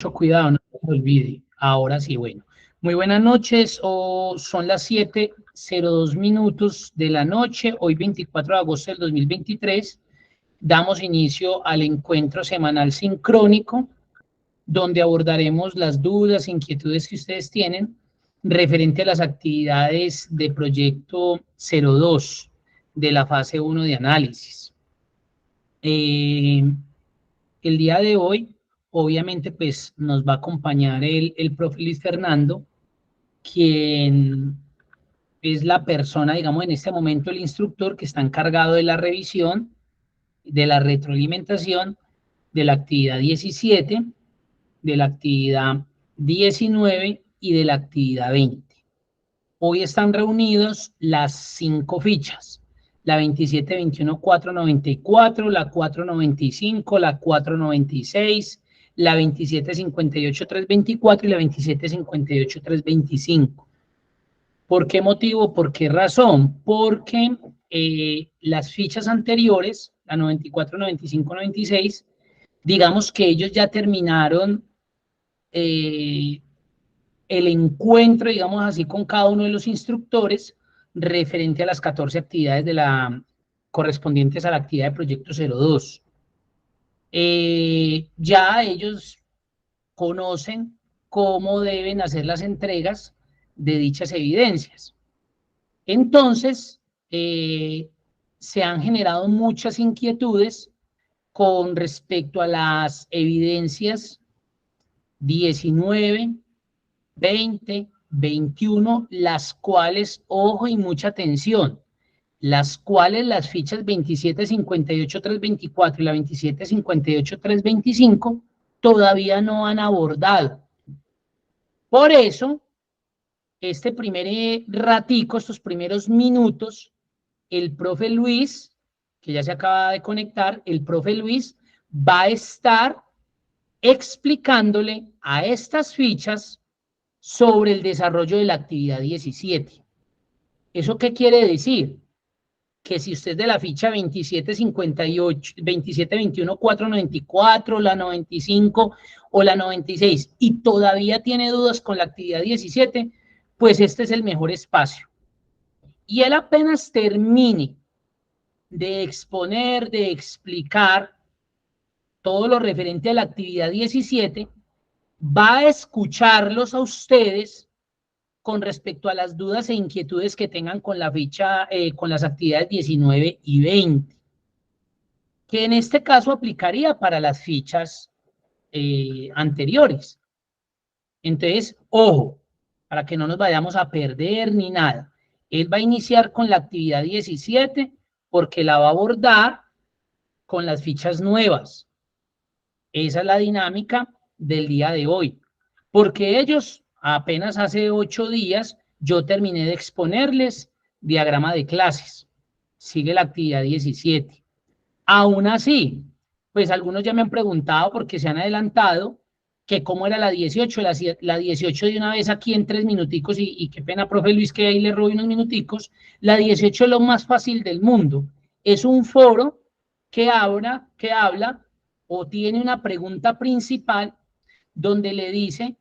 Mucho cuidado, no se olvide. Ahora sí, bueno. Muy buenas noches, son las 7:02 de la noche, hoy 24 de agosto del 2023. Damos inicio al encuentro semanal sincrónico, donde abordaremos las dudas, inquietudes que ustedes tienen referente a las actividades de proyecto 02 de la fase 1 de análisis. El día de hoy, obviamente, pues nos va a acompañar el profe Luis Fernando, quien es la persona, digamos, en este momento el instructor que está encargado de la revisión, de la retroalimentación de la actividad 17, de la actividad 19 y de la actividad 20. Hoy están reunidos las 5 fichas, la 27, 21, 494, la 495, la 496, la 27, 58, 324 y la 27, 58, 325. ¿Por qué motivo? ¿Por qué razón? Porque las fichas anteriores, la 94, 95, 96, digamos que ellos ya terminaron el encuentro, digamos así, con cada uno de los instructores referente a las 14 actividades correspondientes a la actividad de Proyecto 02. Ya ellos conocen cómo deben hacer las entregas de dichas evidencias. Entonces, se han generado muchas inquietudes con respecto a las evidencias 19, 20, 21, las cuales, ojo y mucha atención, las cuales las fichas 27, 58, 324 y la 27, 58, 325 todavía no han abordado. Por eso, este primer ratico, estos primeros minutos, el profe Luis, que ya se acaba de conectar, el profe Luis va a estar explicándole a estas fichas sobre el desarrollo de la actividad 17. ¿Eso qué quiere decir? Que si usted de la ficha 2758, 2721, 494, la 95 o la 96 y todavía tiene dudas con la actividad 17, pues este es el mejor espacio. Y él apenas termine de exponer, de explicar todo lo referente a la actividad 17, va a escucharlos a ustedes con respecto a las dudas e inquietudes que tengan con la ficha, con las actividades 19 y 20, que en este caso aplicaría para las fichas anteriores. Entonces, ojo, para que no nos vayamos a perder ni nada. Él va a iniciar con la actividad 17 porque la va a abordar con las fichas nuevas. Esa es la dinámica del día de hoy. Porque ellos, apenas hace 8 días, yo terminé de exponerles diagrama de clases. Sigue la actividad 17. Aún así, pues algunos ya me han preguntado porque se han adelantado que cómo era la 18, la 18 de una vez aquí en 3 minuticos y qué pena, profe Luis, que ahí le robe unos minuticos. La 18 es lo más fácil del mundo. Es un foro que habla o tiene una pregunta principal donde le dice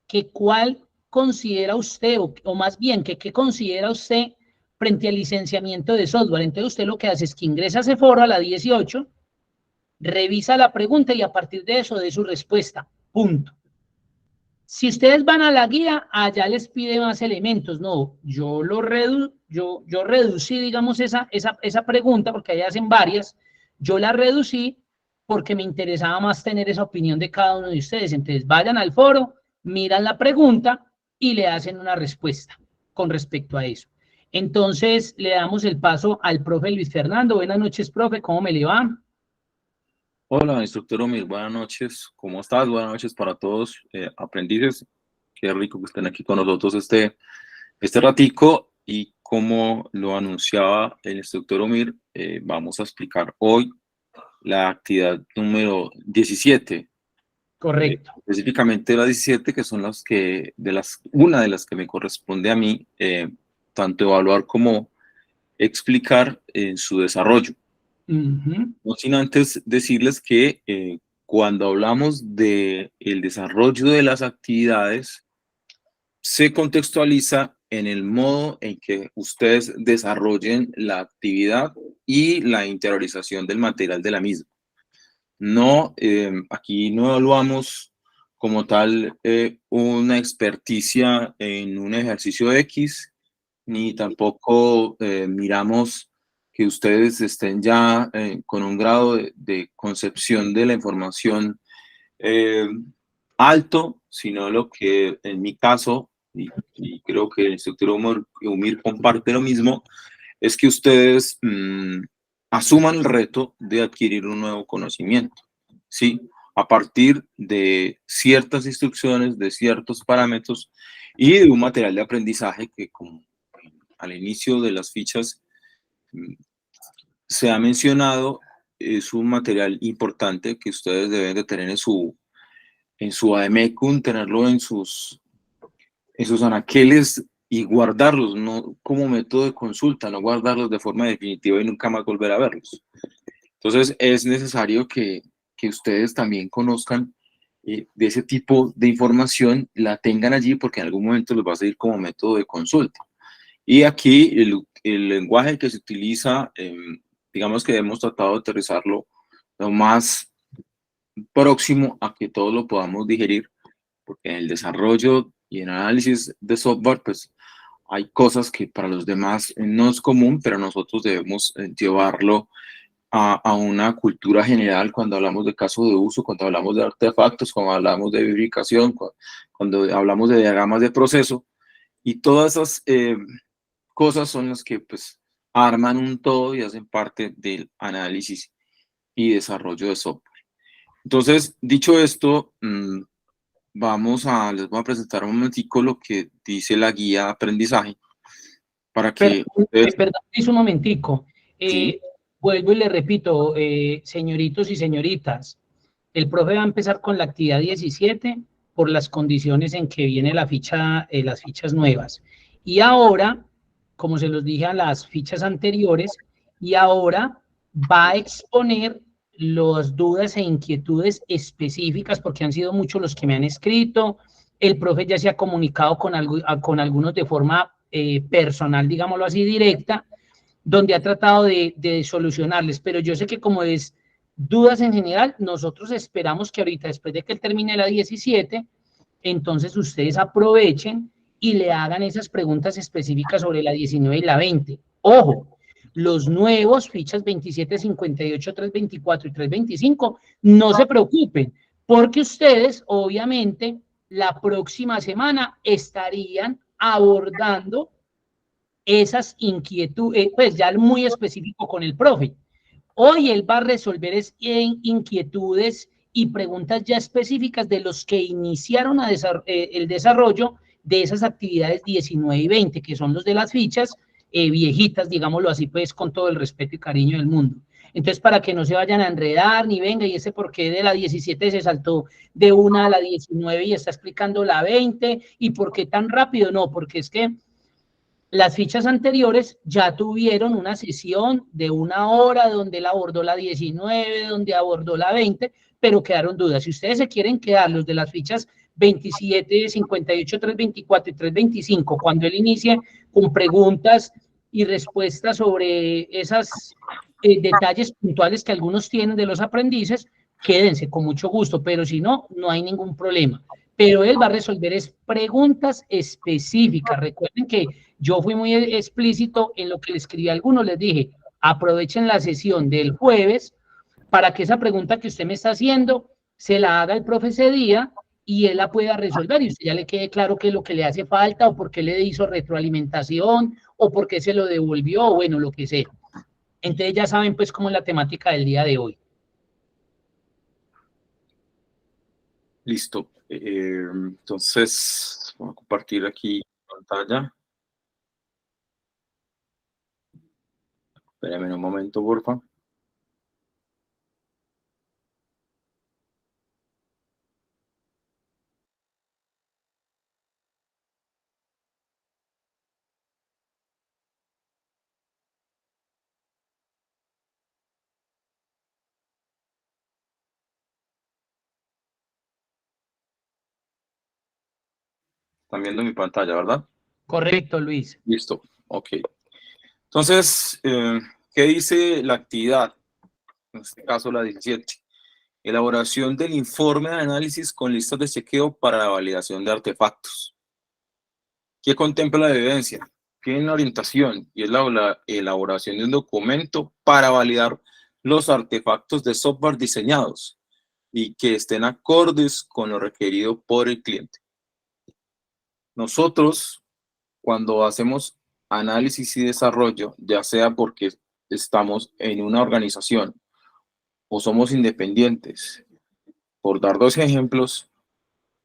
que cuál considera usted, o más bien que qué considera usted frente al licenciamiento de software. Entonces usted lo que hace es que ingresa a ese foro a la 18, revisa la pregunta y a partir de eso dé su respuesta. Punto. Si ustedes van a la guía, allá les pide más elementos. No, yo reducí, digamos, esa pregunta, porque allá hacen varias. Yo la reducí porque me interesaba más tener esa opinión de cada uno de ustedes. Entonces, vayan al foro, miran la pregunta y le hacen una respuesta con respecto a eso. Entonces, le damos el paso al profe Luis Fernando. Buenas noches, profe, ¿cómo me le va? Hola, instructor Omir, buenas noches. ¿Cómo estás? Buenas noches para todos, aprendices. Qué rico que estén aquí con nosotros este ratico. Y como lo anunciaba el instructor Omir, vamos a explicar hoy la actividad número 17. Correcto. Específicamente las 17, que son una de las que me corresponde a mí, tanto evaluar como explicar en su desarrollo. No sin antes decirles que cuando hablamos de el desarrollo de las actividades, se contextualiza en el modo en que ustedes desarrollen la actividad y la interiorización del material de la misma. No, aquí no evaluamos como tal una experticia en un ejercicio X, ni tampoco miramos que ustedes estén ya con un grado de concepción de la información eh, alto, sino lo que en mi caso, y creo que el instructor Umir comparte lo mismo, es que ustedes asuman el reto de adquirir un nuevo conocimiento, ¿sí? A partir de ciertas instrucciones, de ciertos parámetros y de un material de aprendizaje que, como al inicio de las fichas mm, se ha mencionado, es un material importante que ustedes deben de tener en su AMECUN, tenerlo en sus anaqueles y guardarlos, no como método de consulta, no guardarlos de forma definitiva y nunca más volver a verlos. Entonces es necesario que ustedes también conozcan de ese tipo de información, la tengan allí porque en algún momento les va a servir como método de consulta. Y aquí el lenguaje que se utiliza, digamos que hemos tratado de aterrizarlo lo más próximo a que todos lo podamos digerir, porque en el desarrollo y en análisis de software, pues hay cosas que para los demás no es común, pero nosotros debemos llevarlo a una cultura general cuando hablamos de caso de uso, cuando hablamos de artefactos, cuando hablamos de verificación, cuando hablamos de diagramas de proceso, y todas esas cosas son las que pues arman un todo y hacen parte del análisis y desarrollo de software. Entonces, dicho esto, les voy a presentar un momentico lo que dice la guía de aprendizaje para que ustedes, Perdón, un momentico. sí, Vuelvo y le repito, señoritos y señoritas, el profe va a empezar con la actividad 17 por las condiciones en que viene la ficha, las fichas nuevas. Y ahora, como se los dije a las fichas anteriores, y ahora va a exponer las dudas e inquietudes específicas, porque han sido muchos los que me han escrito. El profe ya se ha comunicado con algunos de forma personal, digámoslo así, directa, donde ha tratado de solucionarles, pero yo sé que como es dudas en general, nosotros esperamos que ahorita, después de que él termine la 17, entonces ustedes aprovechen y le hagan esas preguntas específicas sobre la 19 y la 20. Ojo, los nuevos fichas 27, 58, 324 y 325, no se preocupen, porque ustedes obviamente la próxima semana estarían abordando esas inquietudes, pues ya muy específico con el profe. Hoy él va a resolver inquietudes y preguntas ya específicas de los que iniciaron el desarrollo de esas actividades 19 y 20, que son los de las fichas viejitas, digámoslo así, pues con todo el respeto y cariño del mundo. Entonces, para que no se vayan a enredar ni venga, y ese por qué de la 17 se saltó de una a la 19 y está explicando la 20, y por qué tan rápido, no, porque es que las fichas anteriores ya tuvieron una sesión de 1 hora donde él abordó la 19, donde abordó la 20, pero quedaron dudas. Si ustedes se quieren quedar los de las fichas 27, 58, 324 y 325, cuando él inicie con preguntas y respuestas sobre esos detalles puntuales que algunos tienen de los aprendices, quédense con mucho gusto, pero si no, no hay ningún problema. Pero él va a resolver es preguntas específicas. Recuerden que yo fui muy explícito en lo que le escribí a algunos, les dije, aprovechen la sesión del jueves para que esa pregunta que usted me está haciendo se la haga el profe ese día y él la pueda resolver y usted ya le quede claro qué es lo que le hace falta o por qué le hizo retroalimentación o por qué se lo devolvió o bueno, lo que sea. Entonces ya saben pues cómo es la temática del día de hoy. listo. Entonces, voy a compartir aquí pantalla. Espérame un momento, porfa. Están viendo mi pantalla, ¿verdad? Correcto, Luis. Listo, ok. Entonces, ¿qué dice la actividad? En este caso, la 17. Elaboración del informe de análisis con listas de chequeo para la validación de artefactos. ¿Qué contempla la evidencia? Tiene una orientación y es la elaboración de un documento para validar los artefactos de software diseñados y que estén acordes con lo requerido por el cliente. Nosotros, cuando hacemos análisis y desarrollo, ya sea porque estamos en una organización o somos independientes, por dar dos ejemplos,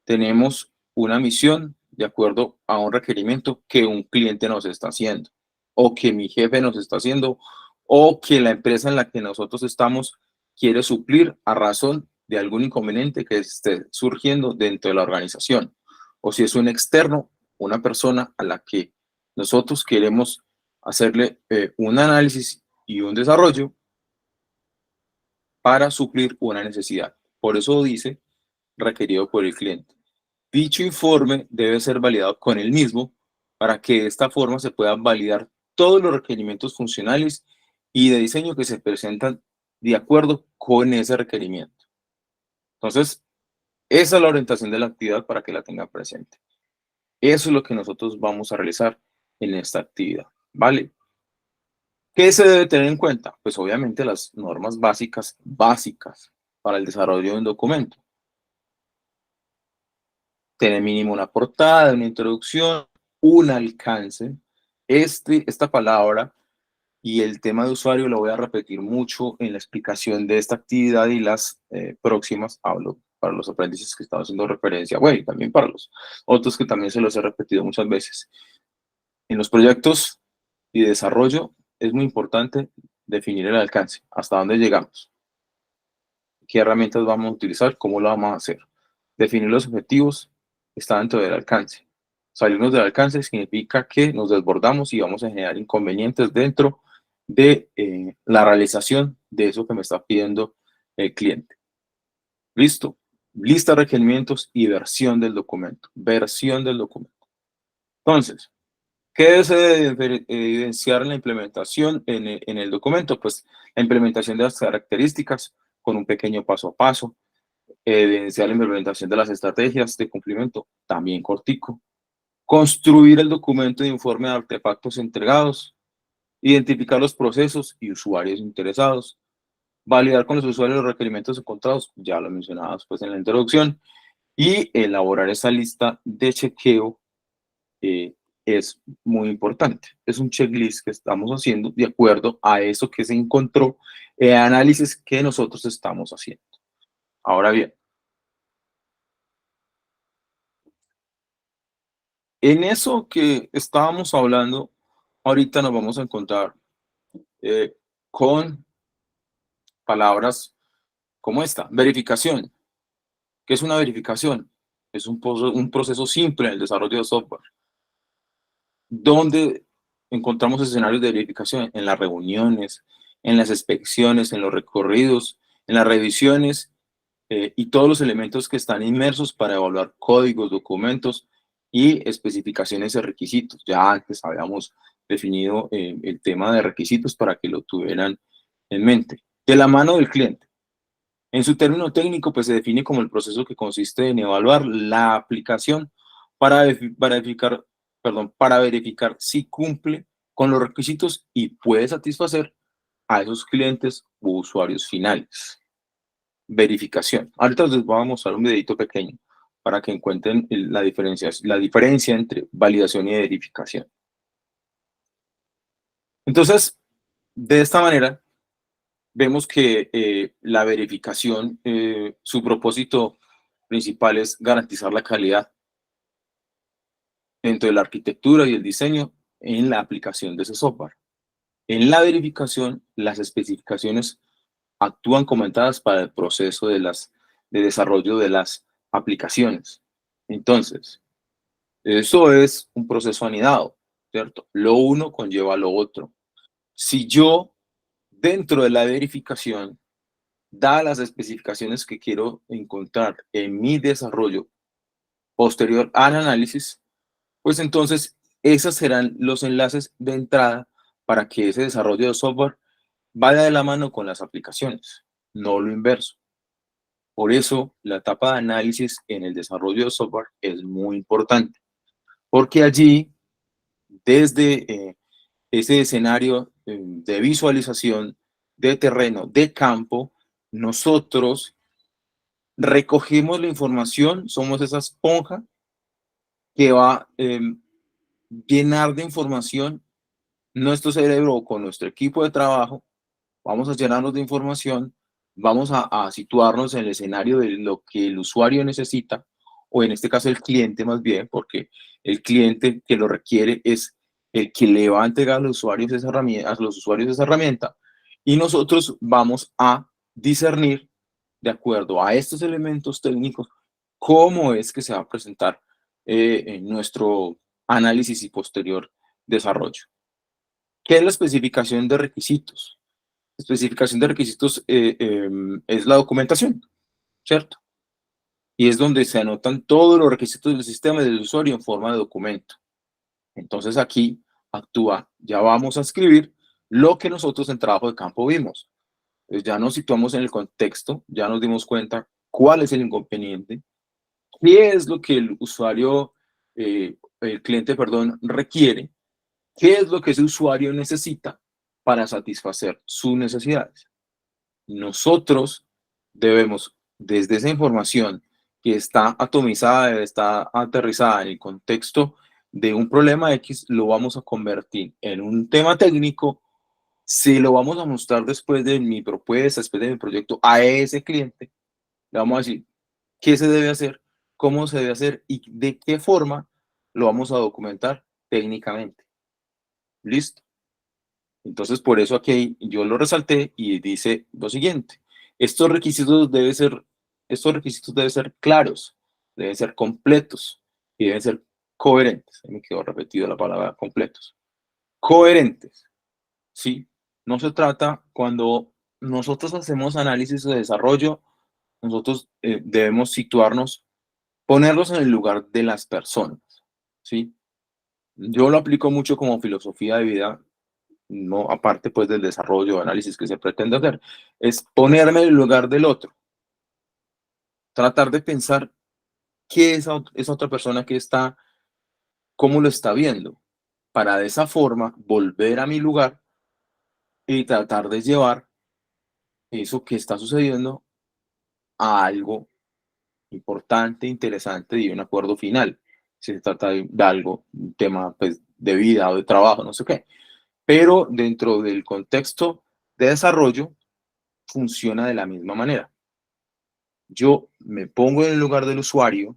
tenemos una misión de acuerdo a un requerimiento que un cliente nos está haciendo, o que mi jefe nos está haciendo, o que la empresa en la que nosotros estamos quiere suplir a razón de algún inconveniente que esté surgiendo dentro de la organización. O si es un externo, una persona a la que nosotros queremos hacerle un análisis y un desarrollo para suplir una necesidad. Por eso dice requerido por el cliente. Dicho informe debe ser validado con el mismo para que de esta forma se puedan validar todos los requerimientos funcionales y de diseño que se presentan de acuerdo con ese requerimiento. Entonces, esa es la orientación de la actividad para que la tengan presente. Eso es lo que nosotros vamos a realizar en esta actividad, ¿vale? ¿Qué se debe tener en cuenta? Pues obviamente las normas básicas para el desarrollo de un documento. Tener mínimo una portada, una introducción, un alcance. Esta palabra y el tema de usuario lo voy a repetir mucho en la explicación de esta actividad y las próximas. Hablo para los aprendices que están haciendo referencia, bueno, y también para los otros que también se los he repetido muchas veces. En los proyectos y desarrollo es muy importante definir el alcance, hasta dónde llegamos, qué herramientas vamos a utilizar, cómo lo vamos a hacer. Definir los objetivos está dentro del alcance. Salirnos del alcance significa que nos desbordamos y vamos a generar inconvenientes dentro de la realización de eso que me está pidiendo el cliente. Listo. Lista de requerimientos y versión del documento. Versión del documento. Entonces, ¿qué se debe evidenciar en la implementación en el documento? Pues la implementación de las características con un pequeño paso a paso, evidenciar la implementación de las estrategias de cumplimiento, también cortico, construir el documento de informe de artefactos entregados, identificar los procesos y usuarios interesados, validar con los usuarios los requerimientos encontrados, ya lo mencionaba pues en la introducción, y elaborar esa lista de chequeo es muy importante. Es un checklist que estamos haciendo de acuerdo a eso que se encontró, análisis que nosotros estamos haciendo. Ahora bien, en eso que estábamos hablando, ahorita nos vamos a encontrar con palabras como esta, verificación. ¿Qué es una verificación? Es un proceso simple en el desarrollo de software, donde encontramos escenarios de verificación en las reuniones, en las inspecciones, en los recorridos, en las revisiones y todos los elementos que están inmersos para evaluar códigos, documentos y especificaciones de requisitos. Ya antes habíamos definido el tema de requisitos para que lo tuvieran en mente. De la mano del cliente. En su término técnico, pues se define como el proceso que consiste en evaluar la aplicación para verificar si cumple con los requisitos y puede satisfacer a esos clientes u usuarios finales. Verificación. Ahorita les vamos a mostrar un videito pequeño para que encuentren la diferencia entre validación y verificación. Entonces, de esta manera, vemos que la verificación, su propósito principal es garantizar la calidad dentro de la arquitectura y el diseño en la aplicación de ese software. En la verificación, las especificaciones actúan como entradas para el proceso de desarrollo de las aplicaciones. Entonces, eso es un proceso anidado, ¿cierto? Lo uno conlleva lo otro. Si yo, dentro de la verificación, dadas las especificaciones que quiero encontrar en mi desarrollo posterior al análisis, pues entonces esos serán los enlaces de entrada para que ese desarrollo de software vaya de la mano con las aplicaciones, no lo inverso. Por eso la etapa de análisis en el desarrollo de software es muy importante, porque allí, desde ese escenario de visualización de terreno, de campo, nosotros recogemos la información, somos esa esponja que va a llenar de información nuestro cerebro con nuestro equipo de trabajo, vamos a llenarnos de información, vamos a situarnos en el escenario de lo que el usuario necesita, o en este caso el cliente más bien, porque el cliente que lo requiere es el que le va a entregar a los usuarios esa herramienta, y nosotros vamos a discernir de acuerdo a estos elementos técnicos cómo es que se va a presentar en nuestro análisis y posterior desarrollo. ¿Qué es la especificación de requisitos? La especificación de requisitos es la documentación, ¿cierto? Y es donde se anotan todos los requisitos del sistema y del usuario en forma de documento. Entonces aquí actúa, ya vamos a escribir lo que nosotros en trabajo de campo vimos. Pues ya nos situamos en el contexto, ya nos dimos cuenta cuál es el inconveniente, qué es lo que el usuario, el cliente, perdón, requiere, qué es lo que ese usuario necesita para satisfacer sus necesidades. Nosotros debemos, desde esa información que está atomizada, está aterrizada en el contexto de un problema X, lo vamos a convertir en un tema técnico, se lo vamos a mostrar después de mi propuesta, después de mi proyecto a ese cliente. Le vamos a decir qué se debe hacer, cómo se debe hacer y de qué forma lo vamos a documentar técnicamente. ¿Listo? Entonces, por eso aquí yo lo resalté y dice lo siguiente. Estos requisitos deben ser claros, deben ser completos y deben ser coherentes. Me quedó repetido la palabra completos. Coherentes, ¿sí? No se trata, cuando nosotros hacemos análisis de desarrollo, nosotros debemos situarnos, ponerlos en el lugar de las personas, ¿sí? Yo lo aplico mucho como filosofía de vida, no aparte pues del desarrollo o análisis que se pretende hacer, es ponerme en el lugar del otro, tratar de pensar qué es esa otra persona que está, cómo lo está viendo, para de esa forma volver a mi lugar y tratar de llevar eso que está sucediendo a algo importante, interesante y un acuerdo final. Si se trata de algo, un tema pues, de vida o de trabajo, no sé qué. Pero dentro del contexto de desarrollo, funciona de la misma manera. Yo me pongo en el lugar del usuario,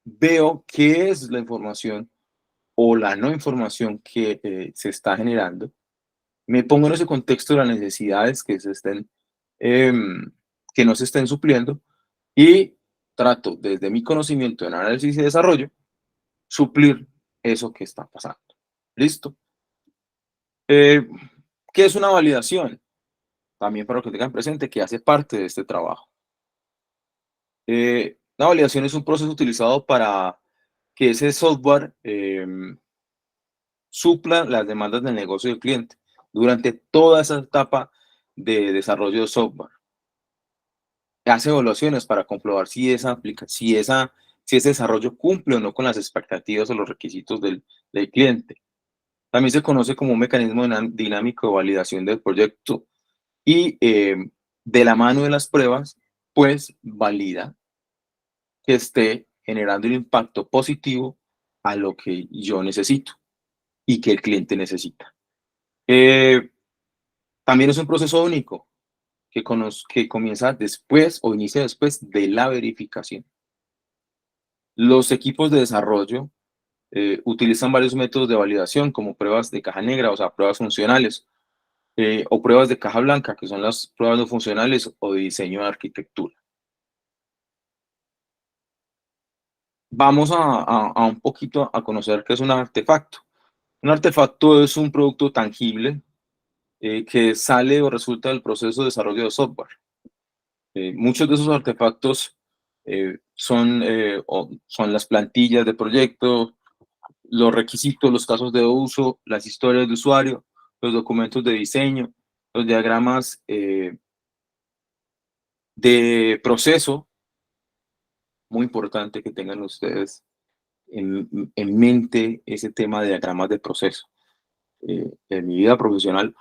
veo qué es la información o la no información que se está generando, me pongo en ese contexto de las necesidades que no se estén supliendo y trato desde mi conocimiento en análisis y desarrollo suplir eso que está pasando. ¿Listo? ¿Qué es una validación? También para que tengan presente que hace parte de este trabajo. La validación es un proceso utilizado para que ese software supla las demandas del negocio del cliente durante toda esa etapa de desarrollo de software. Hace evaluaciones para comprobar si ese desarrollo cumple o no con las expectativas o los requisitos del cliente. También se conoce como un mecanismo dinámico de validación del proyecto y de la mano de las pruebas, pues valida que esté generando un impacto positivo a lo que yo necesito y que el cliente necesita. También es un proceso único que comienza después o inicia después de la verificación. Los equipos de desarrollo utilizan varios métodos de validación como pruebas de caja negra, o sea, pruebas funcionales, o pruebas de caja blanca, que son las pruebas no funcionales o de diseño de arquitectura. Vamos a un poquito a conocer qué es un artefacto. Un artefacto es un producto tangible que sale o resulta del proceso de desarrollo de software. Muchos de esos artefactos son las plantillas de proyecto, los requisitos, los casos de uso, las historias de usuario, los documentos de diseño, los diagramas de proceso. Muy importante que tengan ustedes en mente ese tema de diagramas de proceso. En mi vida profesional,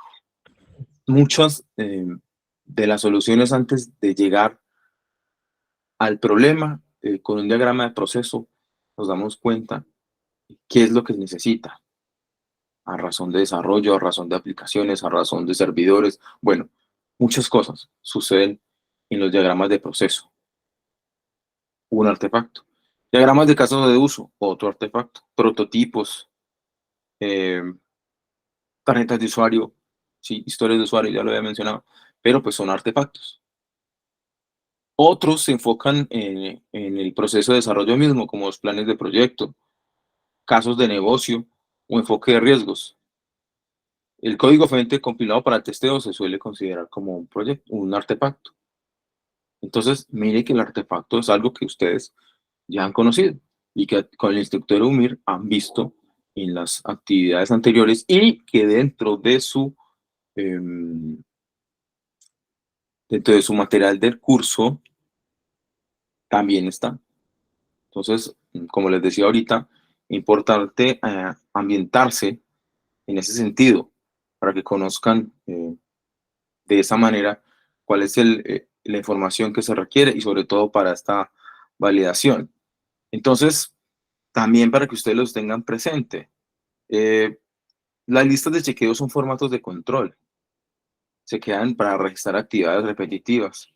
muchas de las soluciones antes de llegar al problema, con un diagrama de proceso, nos damos cuenta qué es lo que necesita, a razón de desarrollo, a razón de aplicaciones, a razón de servidores. Bueno, muchas cosas suceden en los diagramas de proceso. Un artefacto. Diagramas de casos de uso, otro artefacto. Prototipos, tarjetas de usuario, sí, historias de usuario, ya lo había mencionado, pero pues son artefactos. Otros se enfocan en el proceso de desarrollo mismo, como los planes de proyecto, casos de negocio o enfoque de riesgos. El código fuente compilado para el testeo se suele considerar como un proyecto, un artefacto. Entonces, mire que el artefacto es algo que ustedes ya han conocido y que con el instructor UMIR han visto en las actividades anteriores y que dentro de su material del curso también está. Entonces, como les decía ahorita, importante ambientarse en ese sentido para que conozcan de esa manera cuál es la información que se requiere y sobre todo para esta validación. Entonces, también para que ustedes los tengan presente, las listas de chequeo son formatos de control. Se quedan para registrar actividades repetitivas.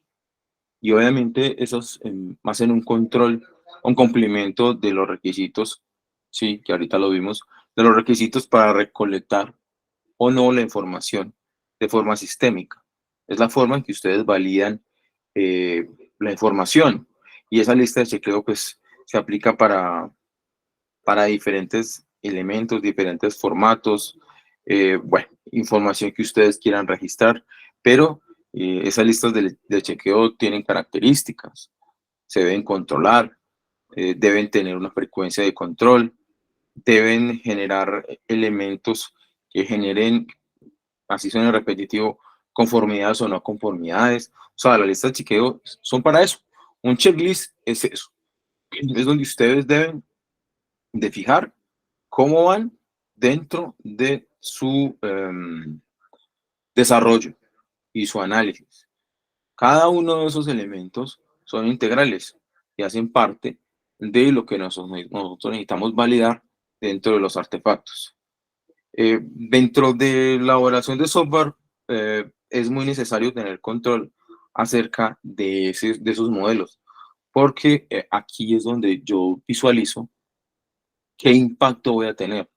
Y obviamente esos hacen un control, un cumplimiento de los requisitos, sí, que ahorita lo vimos, de los requisitos para recolectar o no la información de forma sistémica. Es la forma en que ustedes validan la información. Y esa lista de chequeo pues se aplica para diferentes elementos, diferentes formatos, bueno, información que ustedes quieran registrar, pero esas listas de chequeo tienen características, se deben controlar, deben tener una frecuencia de control, deben generar elementos que generen, así suena repetitivo, conformidades o no conformidades. O sea, las listas de chequeo son para eso. Un checklist es eso. Es donde ustedes deben de fijar cómo van dentro de su desarrollo y su análisis. Cada uno de esos elementos son integrales y hacen parte de lo que nosotros necesitamos validar dentro de los artefactos. Dentro de la elaboración de software es muy necesario tener control acerca de esos modelos, porque aquí es donde yo visualizo qué impacto voy a tener,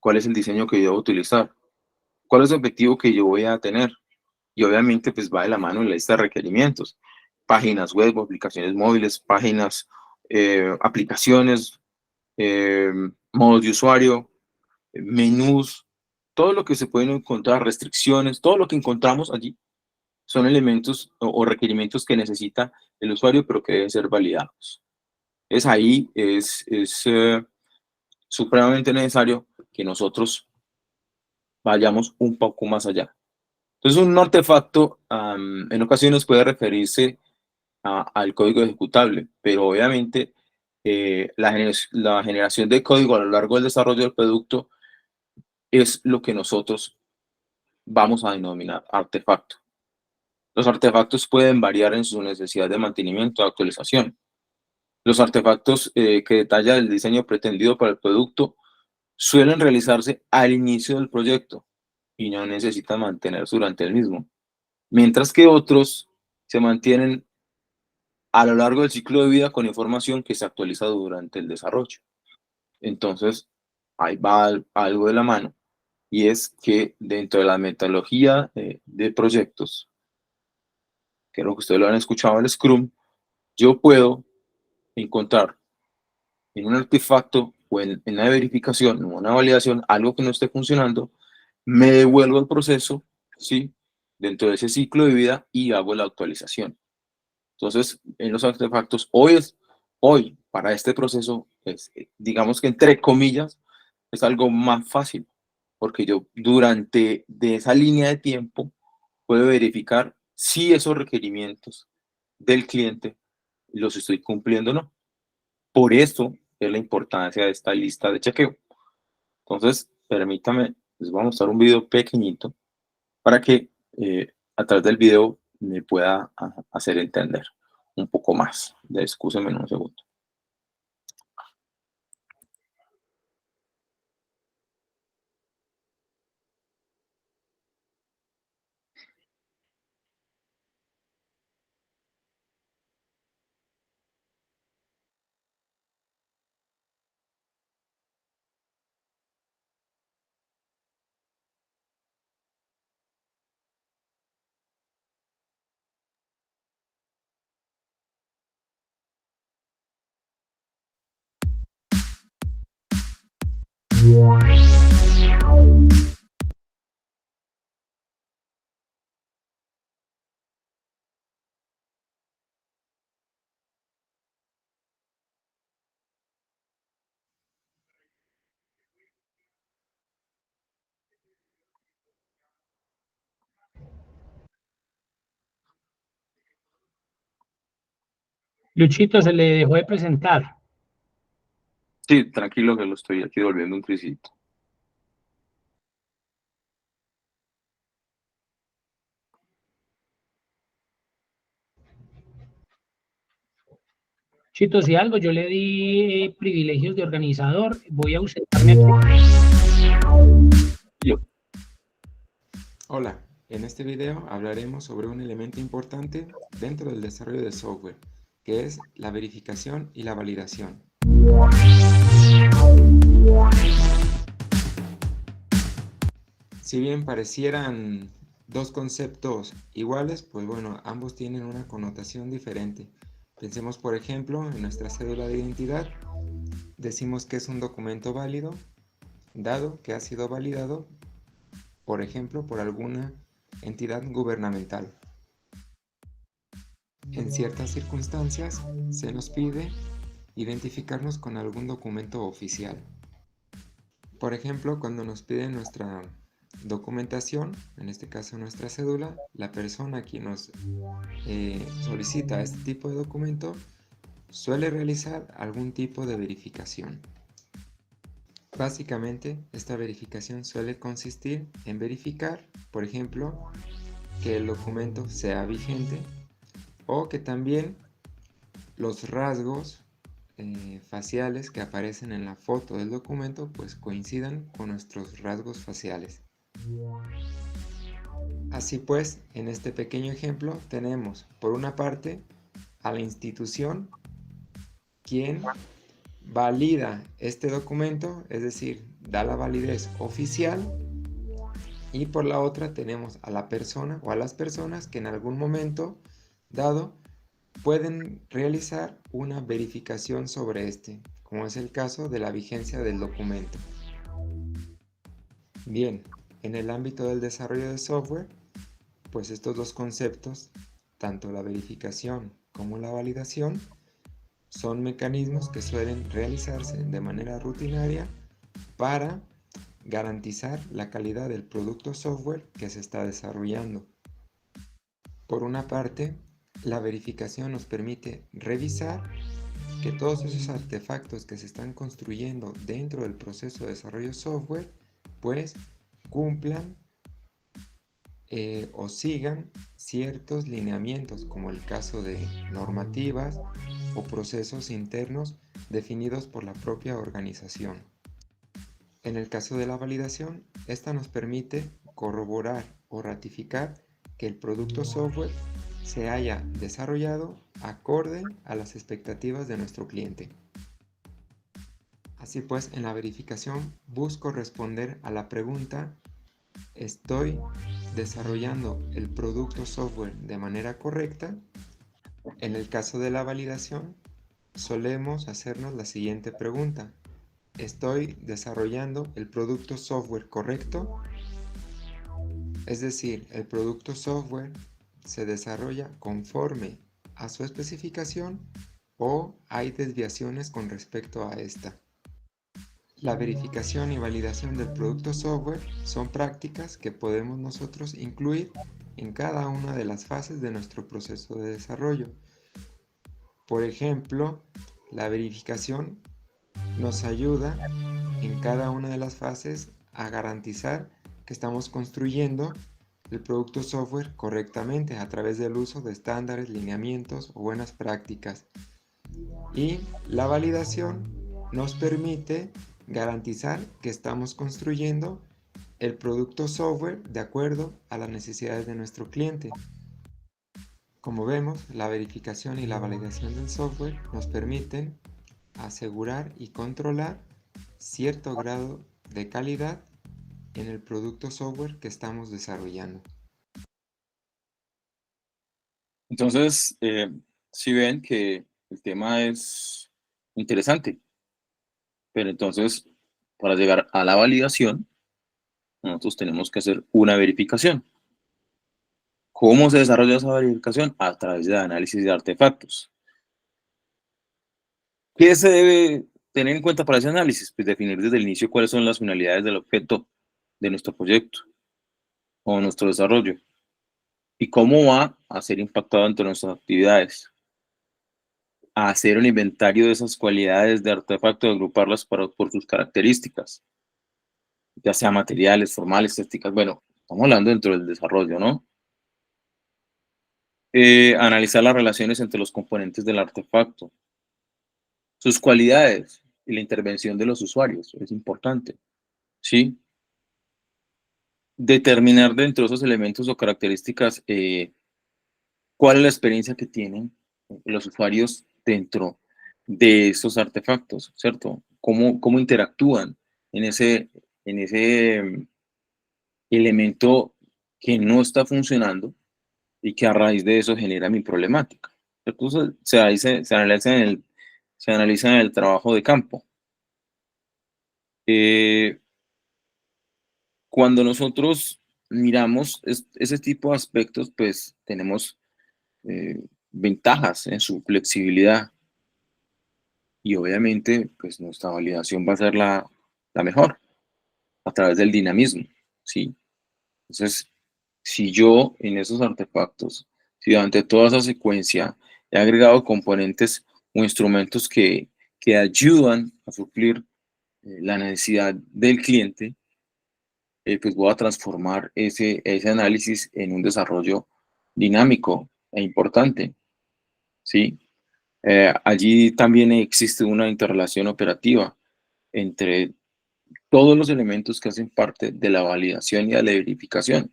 cuál es el diseño que yo voy a utilizar, cuál es el objetivo que yo voy a tener. Y obviamente pues va de la mano en la lista de requerimientos, páginas web, aplicaciones móviles, páginas, aplicaciones, modos de usuario, menús, todo lo que se pueden encontrar, restricciones, todo lo que encontramos allí son elementos o requerimientos que necesita el usuario, pero que deben ser validados. Es ahí, es supremamente necesario que nosotros vayamos un poco más allá. Entonces, un artefacto en ocasiones puede referirse al código ejecutable, pero obviamente la generación de código a lo largo del desarrollo del producto es lo que nosotros vamos a denominar artefacto. Los artefactos pueden variar en su necesidad de mantenimiento o actualización. Los artefactos que detalla el diseño pretendido para el producto suelen realizarse al inicio del proyecto y no necesitan mantenerse durante el mismo, mientras que otros se mantienen a lo largo del ciclo de vida con información que se actualiza durante el desarrollo. Entonces, ahí va algo de la mano, y es que dentro de la metodología de proyectos, creo que ustedes lo han escuchado en Scrum, yo puedo encontrar en un artefacto o en la verificación, en una validación, algo que no esté funcionando, me devuelvo el proceso, ¿sí? Dentro de ese ciclo de vida y hago la actualización. Entonces, en los artefactos, hoy para este proceso, digamos que entre comillas, es algo más fácil, porque yo durante de esa línea de tiempo puedo verificar si esos requerimientos del cliente los estoy cumpliendo o no. Por eso es la importancia de esta lista de chequeo. Entonces, permítame, les voy a mostrar un video pequeñito para que a través del video me pueda hacer entender un poco más. Excúsenme un segundo. Luchito, se le dejó de presentar. Sí, tranquilo que lo estoy aquí volviendo un trisito. Chito, si algo, yo le di privilegios de organizador, voy a ausentarme aquí. Yo. Hola, en este video hablaremos sobre un elemento importante dentro del desarrollo de software, que es la verificación y la validación. Si bien parecieran dos conceptos iguales, pues bueno, ambos tienen una connotación diferente. Pensemos, por ejemplo, en nuestra cédula de identidad. Decimos que es un documento válido, dado que ha sido validado, por ejemplo, por alguna entidad gubernamental. En ciertas circunstancias se nos pide identificarnos con algún documento oficial. Por ejemplo, cuando nos piden nuestra documentación, en este caso nuestra cédula, la persona quien nos solicita este tipo de documento suele realizar algún tipo de verificación. Básicamente, esta verificación suele consistir en verificar, por ejemplo, que el documento sea vigente o que también los rasgos faciales que aparecen en la foto del documento pues coincidan con nuestros rasgos faciales. Así pues, en este pequeño ejemplo tenemos por una parte a la institución quien valida este documento, es decir, da la validez oficial, y por la otra tenemos a la persona o a las personas que en algún momento dado pueden realizar una verificación sobre este, como es el caso de la vigencia del documento. Bien, en el ámbito del desarrollo de software, pues estos dos conceptos, tanto la verificación como la validación, son mecanismos que suelen realizarse de manera rutinaria para garantizar la calidad del producto software que se está desarrollando. Por una parte, la verificación nos permite revisar que todos esos artefactos que se están construyendo dentro del proceso de desarrollo software pues cumplan o sigan ciertos lineamientos, como el caso de normativas o procesos internos definidos por la propia organización. En el caso de la validación, esta nos permite corroborar o ratificar que el producto software se haya desarrollado acorde a las expectativas de nuestro cliente. Así pues, en la verificación busco responder a la pregunta: ¿estoy desarrollando el producto software de manera correcta? En el caso de la validación, solemos hacernos la siguiente pregunta: ¿estoy desarrollando el producto software correcto? Es decir, ¿el producto software se desarrolla conforme a su especificación o hay desviaciones con respecto a esta? La verificación y validación del producto software son prácticas que podemos nosotros incluir en cada una de las fases de nuestro proceso de desarrollo. Por ejemplo, la verificación nos ayuda en cada una de las fases a garantizar que estamos construyendo el producto software correctamente a través del uso de estándares, lineamientos o buenas prácticas. Y la validación nos permite garantizar que estamos construyendo el producto software de acuerdo a las necesidades de nuestro cliente. Como vemos, la verificación y la validación del software nos permiten asegurar y controlar cierto grado de calidad en el producto software que estamos desarrollando. Entonces, si ven que el tema es interesante, pero entonces, para llegar a la validación, nosotros tenemos que hacer una verificación. ¿Cómo se desarrolla esa verificación? A través de análisis de artefactos. ¿Qué se debe tener en cuenta para ese análisis? Pues definir desde el inicio cuáles son las finalidades del objeto de nuestro proyecto o nuestro desarrollo y cómo va a ser impactado entre nuestras actividades. A hacer un inventario de esas cualidades de artefacto, agruparlas por sus características, ya sea materiales, formales, estéticas. Bueno, estamos hablando dentro del desarrollo, ¿no? Analizar las relaciones entre los componentes del artefacto, sus cualidades y la intervención de los usuarios, es importante, ¿sí? Determinar dentro de esos elementos o características cuál es la experiencia que tienen los usuarios dentro de esos artefactos, ¿cierto? Cómo interactúan en ese elemento que no está funcionando y que a raíz de eso genera mi problemática. Entonces, se analiza en el trabajo de campo. Cuando nosotros miramos ese tipo de aspectos, pues tenemos ventajas en su flexibilidad y obviamente pues nuestra validación va a ser la mejor a través del dinamismo, ¿sí? Entonces, si yo en esos artefactos, si durante toda esa secuencia he agregado componentes o instrumentos que ayudan a suplir la necesidad del cliente, pues voy a transformar ese análisis en un desarrollo dinámico e importante, ¿sí? Allí también existe una interrelación operativa entre todos los elementos que hacen parte de la validación y de la verificación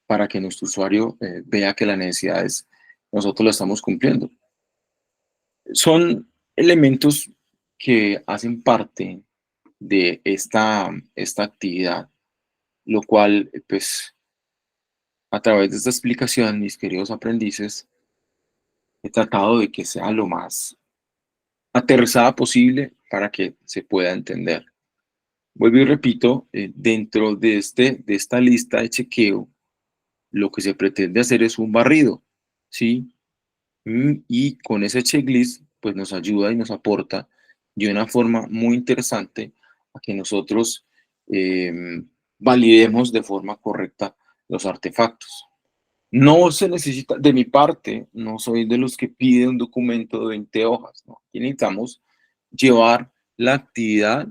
para que nuestro usuario vea que las necesidades nosotros las estamos cumpliendo. Son elementos que hacen parte de esta actividad, lo cual, pues, a través de esta explicación, mis queridos aprendices, he tratado de que sea lo más aterrizada posible para que se pueda entender. Vuelvo y repito, dentro de esta lista de chequeo, lo que se pretende hacer es un barrido, ¿sí? Y con ese checklist, pues nos ayuda y nos aporta de una forma muy interesante a que nosotros validemos de forma correcta los artefactos. No se necesita, de mi parte, no soy de los que pide un documento de 20 hojas, ¿no? Aquí necesitamos llevar la actividad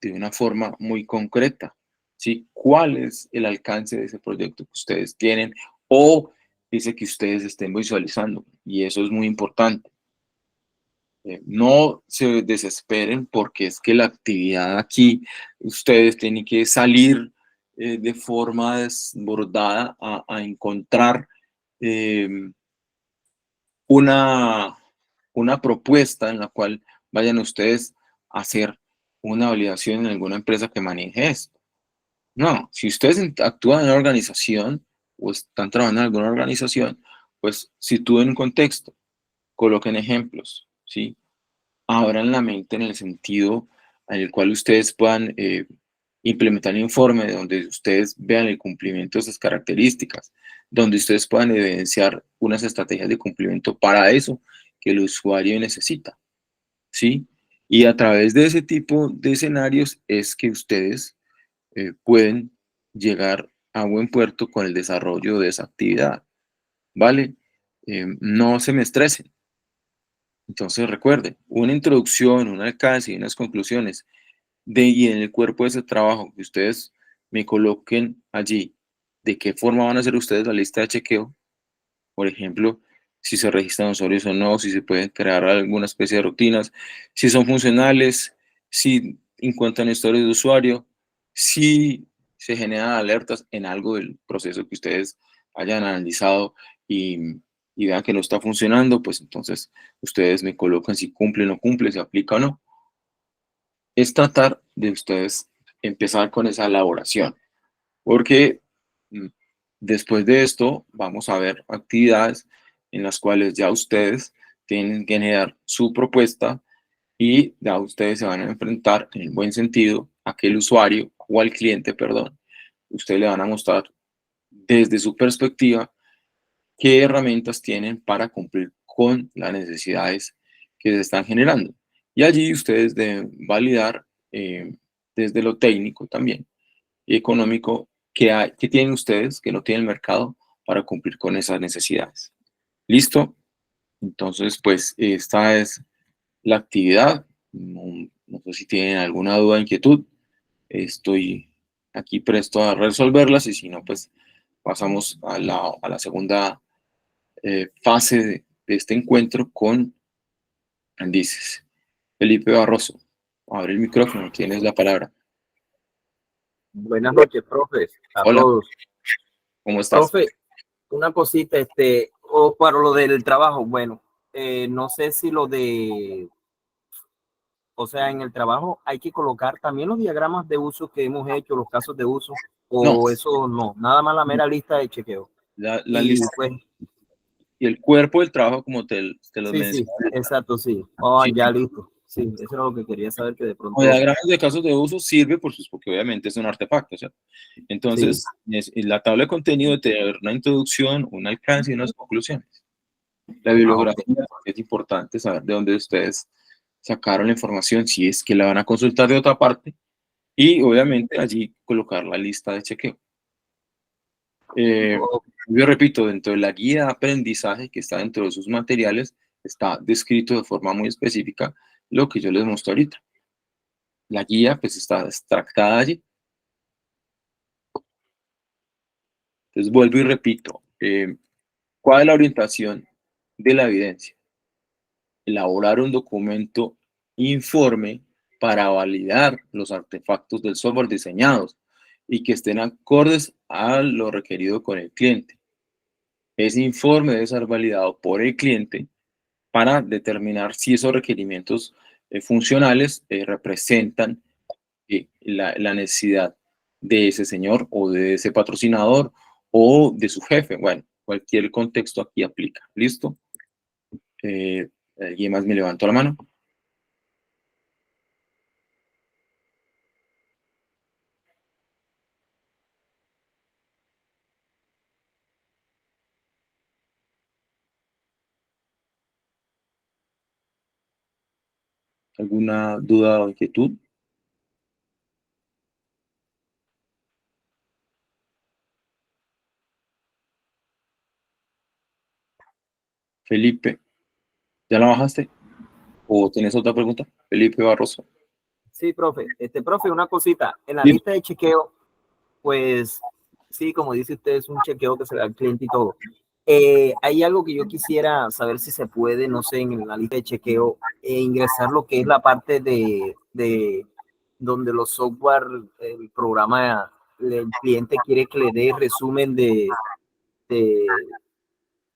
de una forma muy concreta, ¿sí? ¿Cuál es el alcance de ese proyecto que ustedes tienen o ese que ustedes estén visualizando? Y eso es muy importante. No se desesperen porque es que la actividad aquí, ustedes tienen que salir de forma desbordada a encontrar una, una propuesta en la cual vayan ustedes a hacer una validación en alguna empresa que maneje esto. No, si ustedes actúan en una organización o están trabajando en alguna organización, pues sitúen un contexto, coloquen ejemplos, ¿sí? Abran la mente en el sentido en el cual ustedes puedan implementar un informe donde ustedes vean el cumplimiento de esas características, donde ustedes puedan evidenciar unas estrategias de cumplimiento para eso que el usuario necesita, ¿sí? Y a través de ese tipo de escenarios es que ustedes pueden llegar a buen puerto con el desarrollo de esa actividad, ¿vale? No se me estresen. Entonces recuerden, una introducción, un alcance y unas conclusiones y en el cuerpo de ese trabajo que ustedes me coloquen allí, de qué forma van a hacer ustedes la lista de chequeo, por ejemplo, si se registran usuarios o no, si se pueden crear alguna especie de rutinas, si son funcionales, si encuentran historias de usuario, si se generan alertas en algo del proceso que ustedes hayan analizado y vean que no está funcionando, pues entonces ustedes me colocan si cumple o no cumple, si aplica o no. Es tratar de ustedes empezar con esa elaboración, porque mm, después de esto vamos a ver actividades en las cuales ya ustedes tienen que generar su propuesta y ya ustedes se van a enfrentar en el buen sentido a aquel usuario o al cliente, perdón. Ustedes le van a mostrar desde su perspectiva qué herramientas tienen para cumplir con las necesidades que se están generando. Y allí ustedes deben validar desde lo técnico también y económico que tienen ustedes, que no tiene el mercado para cumplir con esas necesidades. ¿Listo? Entonces, pues esta es la actividad. No sé si tienen alguna duda o inquietud. Estoy aquí presto a resolverlas y si no, pues pasamos a la segunda fase de este encuentro con aprendices. Felipe Barroso, abre el micrófono, tienes la palabra. Buenas noches, profe, a Hola, todos. ¿cómo estás? Profe, una cosita, o para lo del trabajo, bueno, no sé si o sea, en el trabajo hay que colocar también los diagramas de uso que hemos hecho, los casos de uso, No, o eso no, nada más la mera lista de chequeo. la Y lista pues, y el cuerpo del trabajo, como te lo sí, sí, mencioné. exacto, sí. Oh, Sí, ya listo. Sí, eso era lo que quería saber, que de como pronto, diagramas de casos de uso sirve porque obviamente es un artefacto, ¿cierto? sí. Entonces, en la tabla de contenido debe tener una introducción, un alcance y unas conclusiones. La Ah, ok. bibliografía, es importante saber de dónde ustedes sacaron la información, si es que la van a consultar de otra parte, y obviamente allí colocar la lista de chequeo. Oh, Yo repito, dentro de la guía de aprendizaje que está dentro de sus materiales, está descrito de forma muy específica lo que yo les mostré ahorita. La guía pues está extractada allí. Entonces vuelvo y repito, ¿cuál es la orientación de la evidencia? Elaborar un documento informe para validar los artefactos del software diseñados y que estén acordes a lo requerido con el cliente. Ese informe debe ser validado por el cliente para determinar si esos requerimientos funcionales representan la necesidad de ese señor o de ese patrocinador o de su jefe. Bueno, cualquier contexto aquí aplica. ¿Listo? ¿Alguien más me levantó la mano? ¿Alguna duda o inquietud? Felipe, ¿ya la bajaste? ¿O tienes otra pregunta? Felipe Barroso. sí, profe. Profe, una cosita. En la Dime. lista de chequeo, pues sí, como dice usted, es un chequeo que se da al cliente y todo. Hay algo que yo quisiera saber si se puede, no sé, en la lista de chequeo, ingresar lo que es la parte de donde los software, el programa, el cliente quiere que le dé resumen de,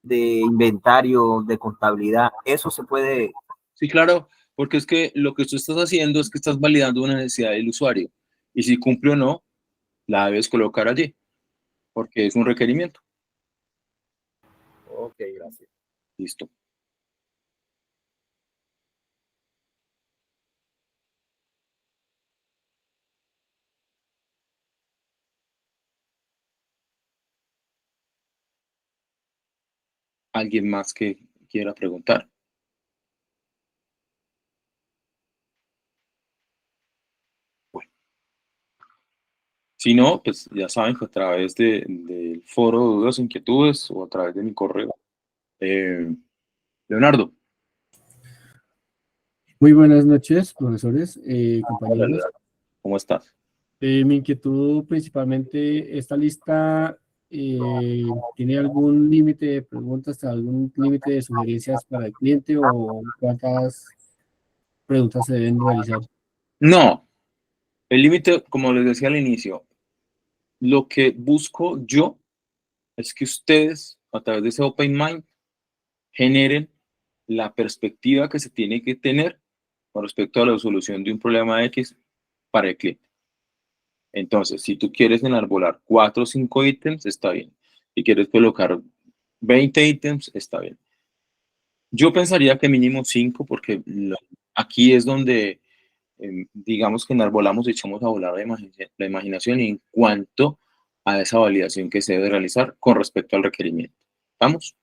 de inventario, de contabilidad. Eso se puede. Sí, claro, porque es que lo que tú estás haciendo es que estás validando una necesidad del usuario. Y si cumple o no, la debes colocar allí, porque es un requerimiento. Ok, gracias. Listo. ¿Alguien más que quiera preguntar? Si no, pues ya saben que a través del foro de dudas e inquietudes o a través de mi correo. Leonardo. Muy buenas noches, profesores, Hola, compañeros. Leonardo. ¿Cómo estás? Mi inquietud principalmente, esta lista ¿tiene algún límite de preguntas, algún límite de sugerencias para el cliente o cuántas preguntas se deben realizar? No, el límite, como les decía al inicio, lo que busco yo es que ustedes, a través de ese Open Mind, generen la perspectiva que se tiene que tener con respecto a la solución de un problema X para el cliente. Entonces, si tú quieres enarbolar 4 o 5 ítems, está bien. Si quieres colocar 20 ítems, está bien. Yo pensaría que mínimo 5, porque aquí es donde, digamos que enarbolamos y echamos a volar la imaginación en cuanto a esa validación que se debe realizar con respecto al requerimiento. ¿Vamos?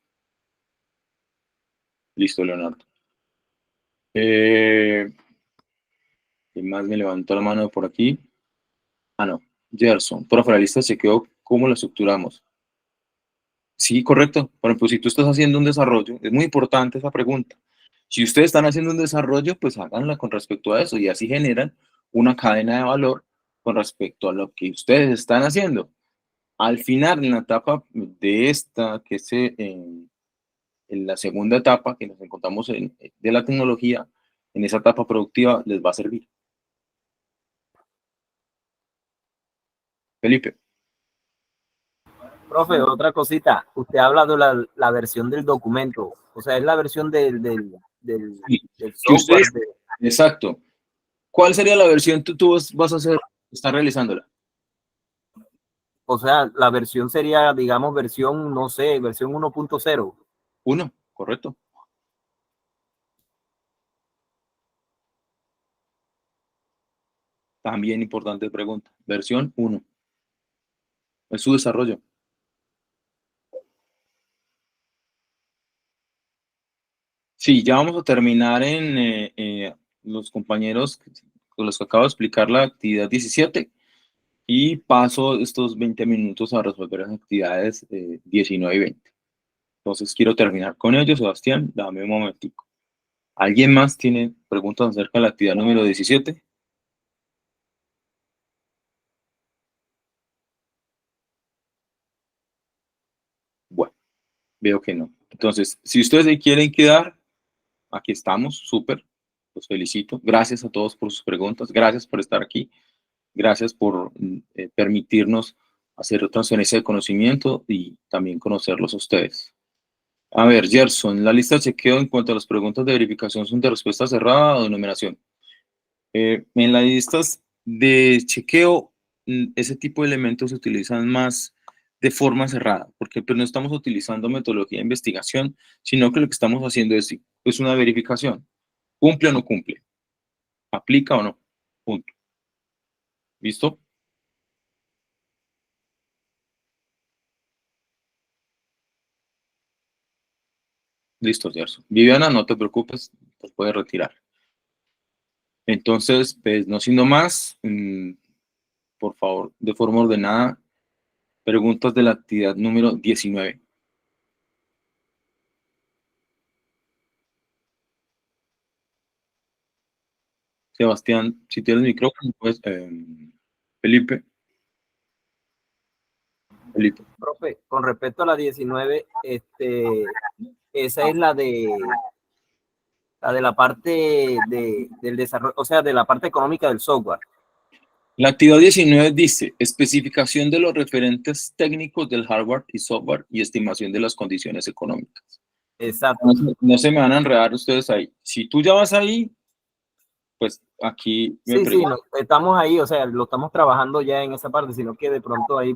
Listo, Leonardo. ¿Quién más me levantó la mano por aquí? Ah, no. Gerson. Profe, la lista se quedó. ¿Cómo la estructuramos? Sí, correcto. Por ejemplo, si tú estás haciendo un desarrollo, es muy importante esa pregunta. Si ustedes están haciendo un desarrollo, pues háganla con respecto a eso y así generan una cadena de valor con respecto a lo que ustedes están haciendo. Al final, en la etapa de esta, que es en la segunda etapa que nos encontramos de la tecnología, en esa etapa productiva les va a servir. Felipe. Profe, otra cosita. Usted habla de la versión del documento. O sea, es la versión del Sí, que software. ustedes, exacto. ¿Cuál sería la versión que tú vas a hacer, estás realizándola? O sea, la versión sería, digamos, versión, no sé, versión 1.0. 1, correcto. También importante pregunta. Versión 1. Es su desarrollo. Sí, ya vamos a terminar en los compañeros con los que acabo de explicar la actividad 17 y paso estos 20 minutos a resolver las actividades 19 y 20. Entonces quiero terminar con ellos. Sebastián, dame un momentico. ¿Alguien más tiene preguntas acerca de la actividad número 17? Bueno, veo que no. Entonces, si ustedes se quieren quedar, aquí estamos, súper, los felicito. Gracias a todos por sus preguntas, gracias por estar aquí, gracias por permitirnos hacer transferencia de conocimiento y también conocerlos a ustedes. A ver, Gerson, la lista de chequeo en cuanto a las preguntas de verificación son de respuesta cerrada o de numeración. En las listas de chequeo, ese tipo de elementos se utilizan más de forma cerrada, porque pues, no estamos utilizando metodología de investigación, sino que lo que estamos haciendo es una verificación. ¿Cumple o no cumple? ¿Aplica o no? Punto. ¿Listo? Listo, Gerson. Viviana, no te preocupes, te puedes retirar. Entonces, pues no siendo más, por favor, de forma ordenada, preguntas de la actividad número 19. Sebastián, si tienes micrófono, pues, Felipe. Felipe. Profe, con respecto a la 19, esa es la de la parte del desarrollo, o sea, de la parte económica del software. La actividad 19 dice, especificación de los referentes técnicos del hardware y software y estimación de las condiciones económicas. Exacto. No se me van a enredar ustedes ahí. Si tú ya vas ahí, pues aquí me Sí, pregunto. no, estamos ahí, o sea, lo estamos trabajando ya en esa parte, sino que de pronto ahí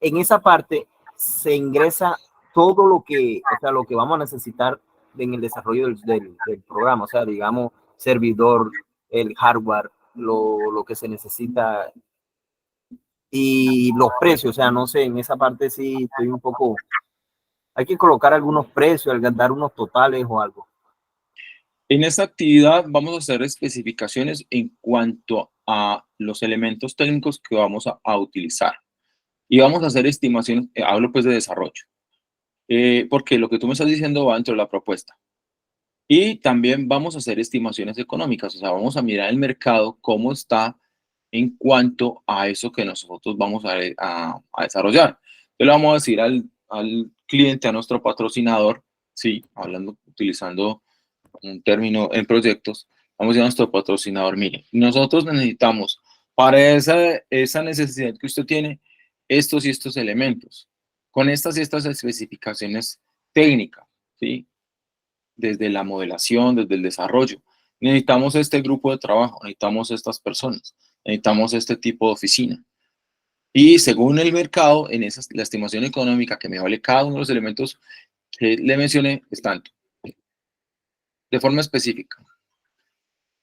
en esa parte se ingresa todo lo que, o sea, lo que vamos a necesitar en el desarrollo del programa, o sea, digamos, servidor, el hardware, lo que se necesita y los precios, o sea, no sé, en esa parte sí estoy un poco, hay que colocar algunos precios, dar unos totales o algo. En esta actividad vamos a hacer especificaciones en cuanto a los elementos técnicos que vamos a utilizar. Y vamos a hacer estimaciones, hablo pues de desarrollo, porque lo que tú me estás diciendo va dentro de la propuesta. Y también vamos a hacer estimaciones económicas, o sea, vamos a mirar el mercado, cómo está en cuanto a eso que nosotros vamos a desarrollar. Entonces le vamos a decir al cliente, a nuestro patrocinador, sí, hablando, utilizando un término en proyectos, vamos a decir a nuestro patrocinador, mire, nosotros necesitamos para esa necesidad que usted tiene, estos y estos elementos, con estas y estas especificaciones técnicas, ¿sí? Desde la modelación, desde el desarrollo. Necesitamos este grupo de trabajo, necesitamos estas personas, necesitamos este tipo de oficina. Y según el mercado, la estimación económica que me vale cada uno de los elementos que le mencioné, es tanto, de forma específica.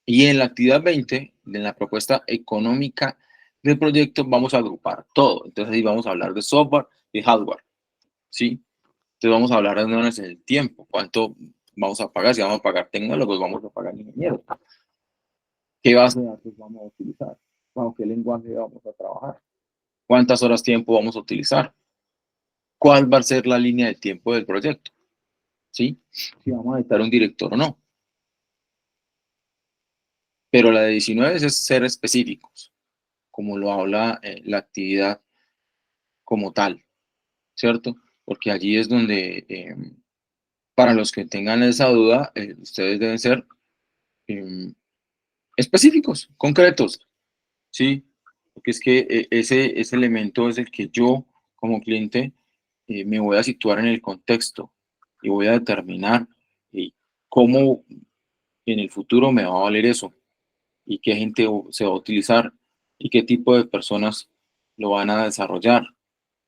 Y en la actividad 20, en la propuesta económica del proyecto, vamos a agrupar todo. Entonces ahí vamos a hablar de software y hardware, ¿sí? Entonces vamos a hablar de el tiempo, cuánto vamos a pagar, si vamos a pagar tecnólogos, vamos a pagar ingenieros. ¿Qué base de datos vamos a utilizar? ¿Con qué lenguaje vamos a trabajar? ¿Cuántas horas tiempo vamos a utilizar? ¿Cuál va a ser la línea de tiempo del proyecto? ¿Sí? Si vamos a necesitar un director o no. Pero la de 19 es ser específicos, como lo habla la actividad como tal, ¿cierto? Porque allí es donde, para los que tengan esa duda, ustedes deben ser específicos, concretos, ¿sí? Porque es que ese elemento es el que yo, como cliente, me voy a situar en el contexto y voy a determinar cómo en el futuro me va a valer eso y qué gente se va a utilizar y qué tipo de personas lo van a desarrollar,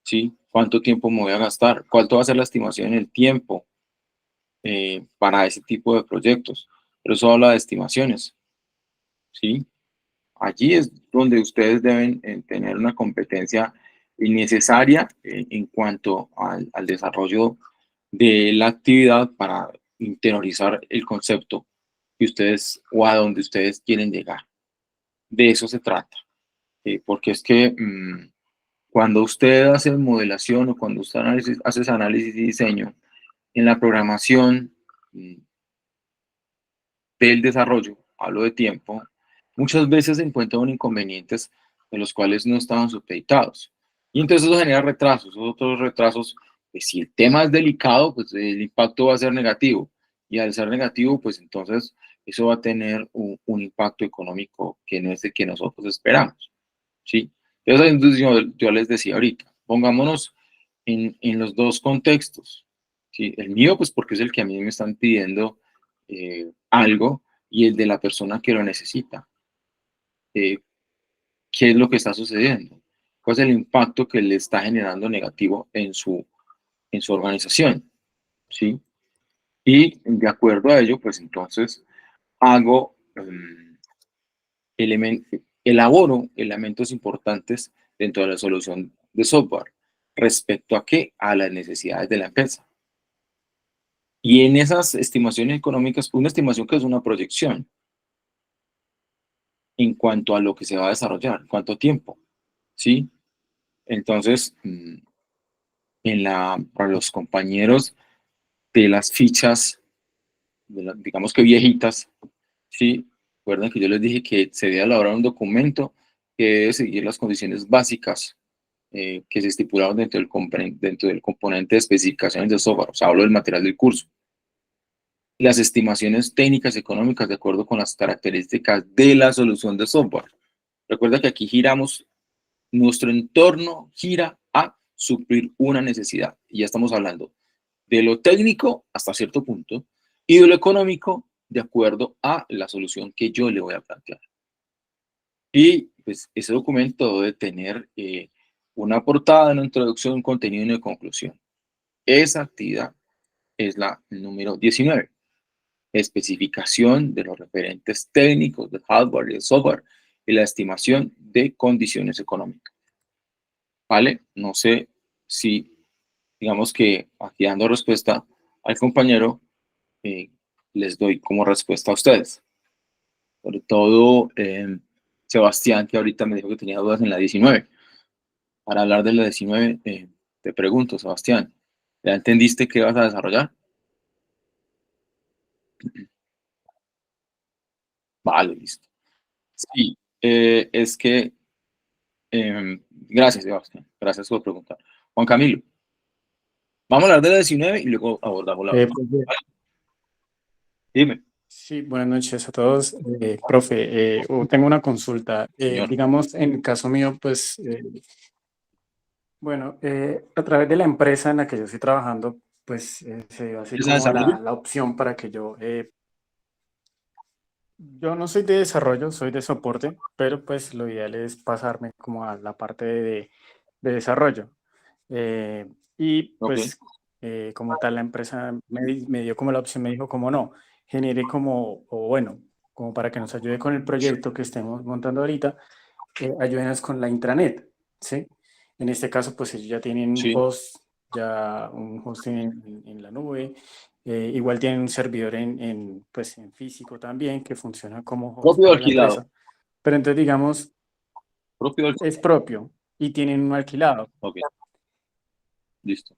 ¿sí? ¿Cuánto tiempo me voy a gastar? ¿Cuánto va a ser la estimación en el tiempo para ese tipo de proyectos? Pero eso habla de estimaciones, ¿sí? Allí es donde ustedes deben tener una competencia necesaria en cuanto al desarrollo de la actividad para interiorizar el concepto que ustedes o a donde ustedes quieren llegar. De eso se trata. Porque es que cuando usted hace modelación o cuando usted hace análisis y diseño, en la programación del desarrollo, hablo de tiempo, muchas veces se encuentran inconvenientes de los cuales no estaban supeditados. Y entonces eso genera retrasos, otros retrasos, pues si el tema es delicado, pues el impacto va a ser negativo. Y al ser negativo, pues entonces eso va a tener un impacto económico que no es el que nosotros esperamos, ¿sí? Entonces yo les decía ahorita, pongámonos en los dos contextos, ¿sí? El mío, pues porque es el que a mí me están pidiendo algo, y el de la persona que lo necesita. ¿Qué es lo que está sucediendo? ¿Cuál es el impacto que le está generando negativo en su organización? ¿Sí? Y de acuerdo a ello, pues entonces hago, elaboro elementos importantes dentro de la solución de software. ¿Respecto a qué? A las necesidades de la empresa. Y en esas estimaciones económicas, una estimación que es una proyección en cuanto a lo que se va a desarrollar, cuánto tiempo, ¿sí? Entonces, para los compañeros de las fichas, digamos que viejitas, ¿sí? Recuerden que yo les dije que se debe elaborar un documento que debe seguir las condiciones básicas que se estipularon dentro del componente de especificaciones de software, o sea, hablo del material del curso. Las estimaciones técnicas económicas de acuerdo con las características de la solución de software. Recuerda que aquí giramos, nuestro entorno gira a suplir una necesidad. Y ya estamos hablando de lo técnico hasta cierto punto y de lo económico de acuerdo a la solución que yo le voy a plantear. Y pues ese documento debe tener una portada, una introducción, un contenido y una conclusión. Esa actividad es la número 19. Especificación de los referentes técnicos del hardware y del software y la estimación de condiciones económicas. ¿Vale? No sé si, digamos que aquí dando respuesta al compañero, les doy como respuesta a ustedes. Sobre todo, Sebastián, que ahorita me dijo que tenía dudas en la 19. Para hablar de la 19, te pregunto, Sebastián, ¿ya entendiste qué vas a desarrollar? Vale, listo. Sí, es que, gracias, Sebastián, gracias por preguntar. Juan Camilo, vamos a hablar de la 19 y luego abordamos la otra. Profe, ¿Vale? Dime, Sí, buenas noches a todos. Profe, tengo una consulta. señor. Digamos, en el caso mío, pues, bueno, a través de la empresa en la que yo estoy trabajando, pues se dio así ¿Empresa de como desarrollo? la opción para que yo no soy de desarrollo, soy de soporte, pero pues lo ideal es pasarme como a la parte de desarrollo. Eh, y Ok. pues como tal la empresa me dio como la opción, me dijo como no, genere como, o bueno, como para que nos ayude con el proyecto que estemos montando ahorita, ayúdenos con la intranet, ¿sí? En este caso pues ellos ya tienen un Sí. host, ya un host en la nube, igual tienen un servidor pues, en físico también que funciona como host Propio para la alquilado. empresa, pero entonces digamos Propio alquilado. es propio y tienen un alquilado. Ok, listo.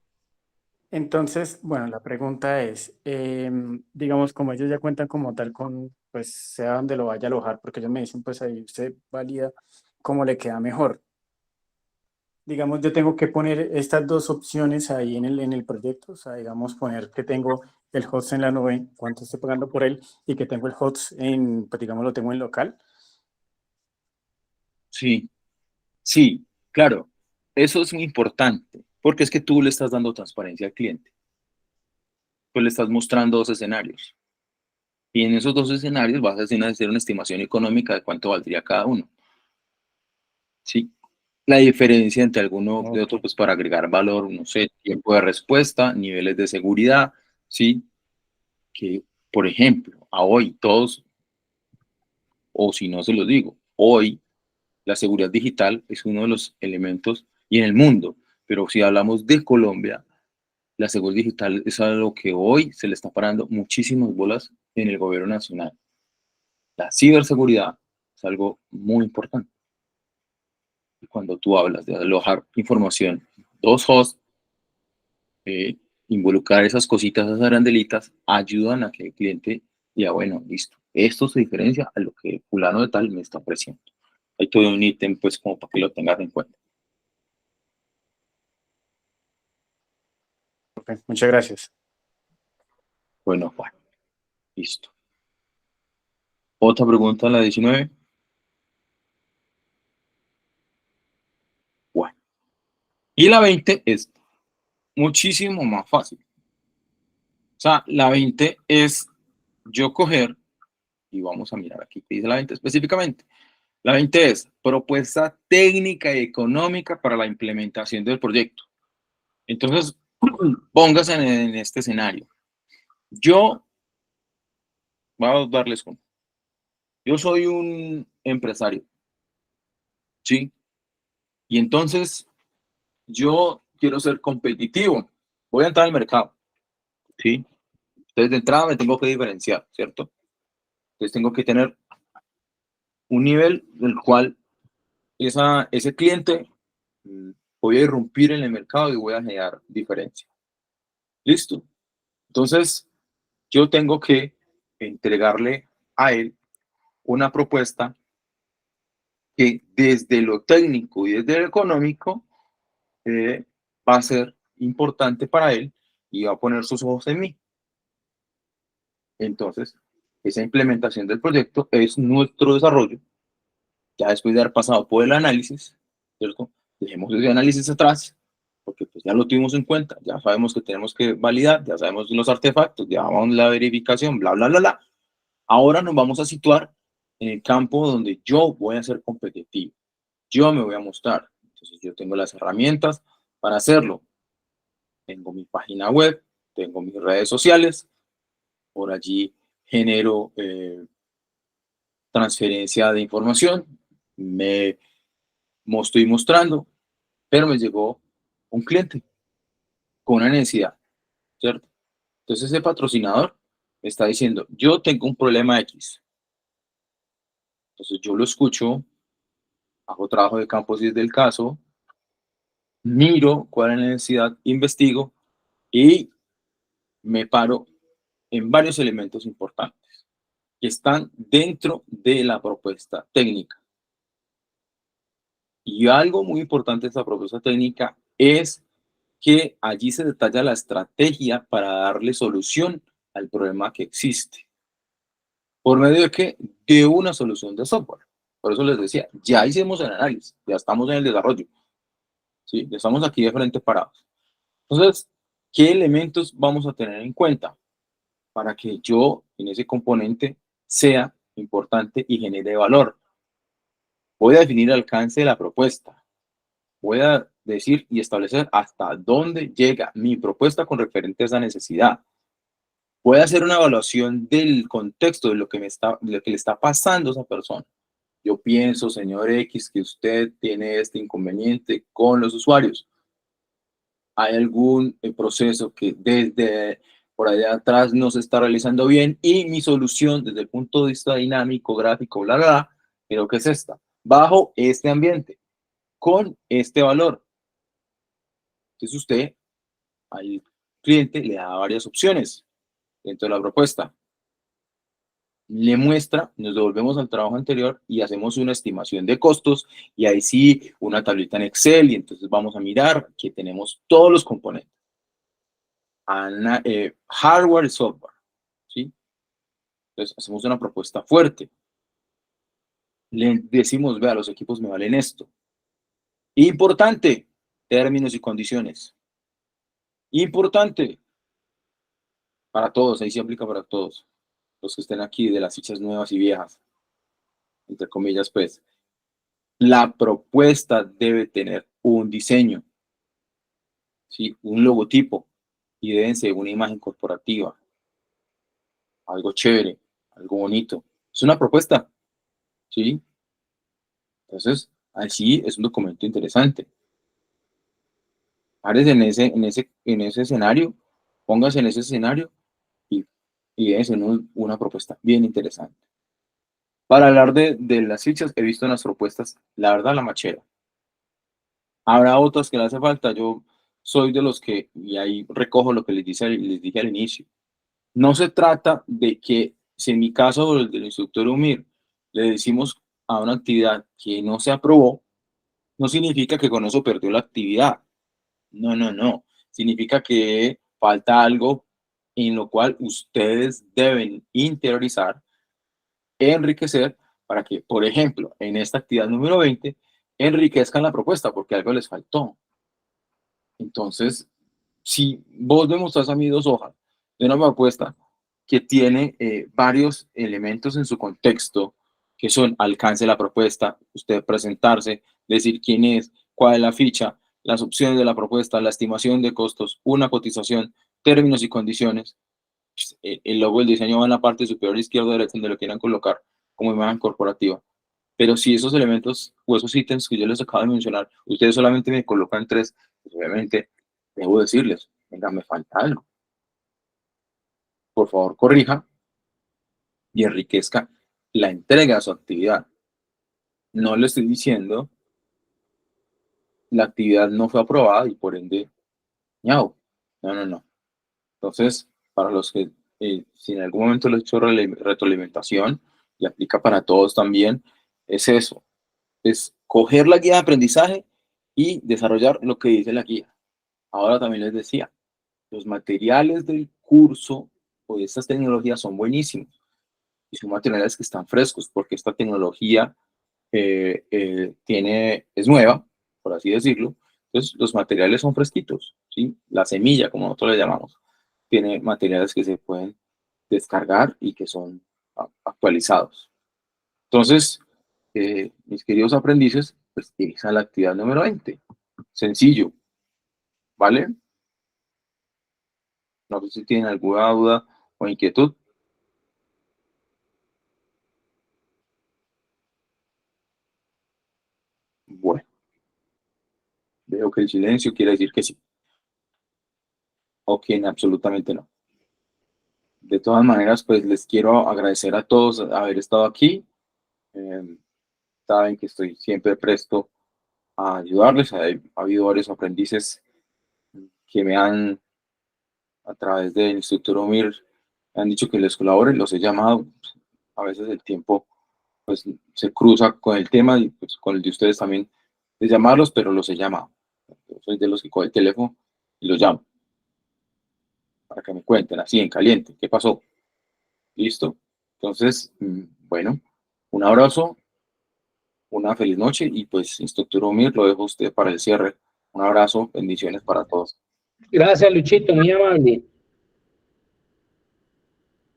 Entonces, bueno, la pregunta es, digamos, como ellos ya cuentan como tal con, pues, sea donde lo vaya a alojar, porque ellos me dicen, pues ahí usted valida cómo le queda mejor. Digamos, yo tengo que poner estas dos opciones ahí en el proyecto, o sea, digamos, poner que tengo el host en la nube, cuánto estoy pagando por él, y que tengo el host en, pues, digamos, lo tengo en local. Sí, sí, claro. Eso es muy importante, porque es que tú le estás dando transparencia al cliente. Tú le estás mostrando dos escenarios. Y en esos dos escenarios vas a hacer una estimación económica de cuánto valdría cada uno. ¿Sí? La diferencia entre alguno de Ok. otro, pues para agregar valor, no sé, tiempo de respuesta, niveles de seguridad, ¿sí? Que, por ejemplo, a hoy todos, o si no se los digo, hoy la seguridad digital es uno de los elementos, y en el mundo, pero si hablamos de Colombia, la seguridad digital es algo que hoy se le está parando muchísimas bolas en el gobierno nacional. La ciberseguridad es algo muy importante. Y cuando tú hablas de alojar información, dos hosts, eh, involucrar esas cositas, esas arandelitas, ayudan a que el cliente diga, bueno, listo, esto se diferencia a lo que fulano de tal me está ofreciendo. Hay todo un ítem, pues, como para que lo tengas en cuenta. Ok, muchas gracias. Bueno, Juan, listo. Otra pregunta en la 19. Bueno. Y la 20 es muchísimo más fácil. O sea, la 20 es yo coger, y vamos a mirar aquí qué dice la 20 específicamente. La 20 es propuesta técnica y económica para la implementación del proyecto. Entonces, póngase en este escenario. Yo, vamos a darles uno. Yo soy un empresario, ¿sí? Y entonces yo quiero ser competitivo. Voy a entrar al mercado, ¿sí? Entonces, de entrada me tengo que diferenciar, ¿cierto? Entonces, tengo que tener un nivel del cual ese cliente voy a irrumpir en el mercado y voy a generar diferencia. ¿Listo? Entonces, yo tengo que entregarle a él una propuesta que desde lo técnico y desde lo económico va a ser importante para él y va a poner sus ojos en mí. Entonces, esa implementación del proyecto es nuestro desarrollo, ya después de haber pasado por el análisis, ¿cierto? Dejemos ese análisis atrás, porque pues ya lo tuvimos en cuenta, ya sabemos que tenemos que validar, ya sabemos los artefactos, ya vamos a la verificación, bla, bla, bla, bla. Ahora nos vamos a situar en el campo donde yo voy a ser competitivo. Yo me voy a mostrar. Entonces yo tengo las herramientas para hacerlo. Tengo mi página web, tengo mis redes sociales, por allí genero transferencia de información, me estoy mostrando, pero me llegó un cliente con una necesidad, ¿cierto? Entonces ese patrocinador me está diciendo, yo tengo un problema X. Entonces yo lo escucho, hago trabajo de campo si es del caso, miro cuál es la necesidad, investigo y me paro en varios elementos importantes que están dentro de la propuesta técnica. Y algo muy importante de esta propuesta técnica es que allí se detalla la estrategia para darle solución al problema que existe. ¿Por medio de qué? De una solución de software. Por eso les decía, ya hicimos el análisis, ya estamos en el desarrollo, ¿sí? Ya estamos aquí de frente parados. Entonces, ¿qué elementos vamos a tener en cuenta para que yo en ese componente sea importante y genere valor? Voy a definir el alcance de la propuesta. Voy a decir y establecer hasta dónde llega mi propuesta con referente a esa necesidad. Voy a hacer una evaluación del contexto de lo que le está pasando a esa persona. Yo pienso, señor X, que usted tiene este inconveniente con los usuarios. Hay algún proceso que desde por allá atrás no se está realizando bien y mi solución desde el punto de vista dinámico, gráfico, bla, bla, bla, creo que es esta. Bajo este ambiente, con este valor. Entonces usted al cliente le da varias opciones dentro de la propuesta. Le muestra, nos devolvemos al trabajo anterior y hacemos una estimación de costos y ahí sí una tablita en Excel y entonces vamos a mirar que tenemos todos los componentes. Hardware y software, ¿sí? Entonces hacemos una propuesta fuerte. Le decimos, vea, los equipos me valen esto. Importante, términos y condiciones. Importante, para todos, ahí se aplica para todos. Los que estén aquí de las fichas nuevas y viejas, entre comillas, pues. La propuesta debe tener un diseño, ¿sí? Un logotipo y deben ser una imagen corporativa, algo chévere, algo bonito. Es una propuesta, ¿sí? Entonces, así es un documento interesante. Párese en ese escenario, póngase en ese escenario y debe ser una propuesta bien interesante. Para hablar de las fichas, he visto unas propuestas, la verdad, la machera. Habrá otras que le hace falta. Yo soy de los que, y ahí recojo lo que les dije al inicio. No se trata de que, si en mi caso del instructor UMIR, le decimos a una actividad que no se aprobó, no significa que con eso perdió la actividad. No, no, no. Significa que falta algo en lo cual ustedes deben interiorizar, enriquecer, para que, por ejemplo, en esta actividad número 20, enriquezcan la propuesta porque algo les faltó. Entonces, si vos me mostrás a mí 2 hojas de una propuesta que tiene varios elementos en su contexto, que son alcance de la propuesta, usted presentarse, decir quién es, cuál es la ficha, las opciones de la propuesta, la estimación de costos, una cotización, términos y condiciones, el logo del diseño va en la parte superior izquierda o derecha donde lo quieran colocar como imagen corporativa. Pero si esos elementos o esos ítems que yo les acabo de mencionar, ustedes solamente me colocan 3, pues obviamente debo decirles, venga, me falta algo. Por favor, corrija y enriquezca la entrega de su actividad. No le estoy diciendo la actividad no fue aprobada y por ende, ñau. No, no, no. Entonces, para los que si en algún momento les he hecho retroalimentación y aplica para todos también, es eso. Es coger la guía de aprendizaje y desarrollar lo que dice la guía. Ahora también les decía, los materiales del curso o de estas tecnologías son buenísimos y son materiales que están frescos porque esta tecnología es nueva, por así decirlo. Entonces, los materiales son fresquitos, ¿sí? La semilla, como nosotros le llamamos, tiene materiales que se pueden descargar y que son actualizados. Entonces, mis queridos aprendices, pues esa es la actividad número 20. Sencillo, ¿vale? No sé si tienen alguna duda o inquietud. Bueno, veo que el silencio quiere decir que sí. O que absolutamente no. De todas maneras, pues les quiero agradecer a todos haber estado aquí. saben que estoy siempre presto a ayudarles. Ha habido varios aprendices que me han, a través del instructor Omir, me han dicho que les colabore, los he llamado. A veces el tiempo pues se cruza con el tema y pues con el de ustedes también de llamarlos, pero los he llamado. Yo soy de los que coge el teléfono y los llamo para que me cuenten así en caliente qué pasó. Listo. Entonces, bueno, un abrazo, una feliz noche y pues instructor Omir, lo dejo a usted para el cierre. Un abrazo, bendiciones para todos. Gracias, Luchito, muy amable.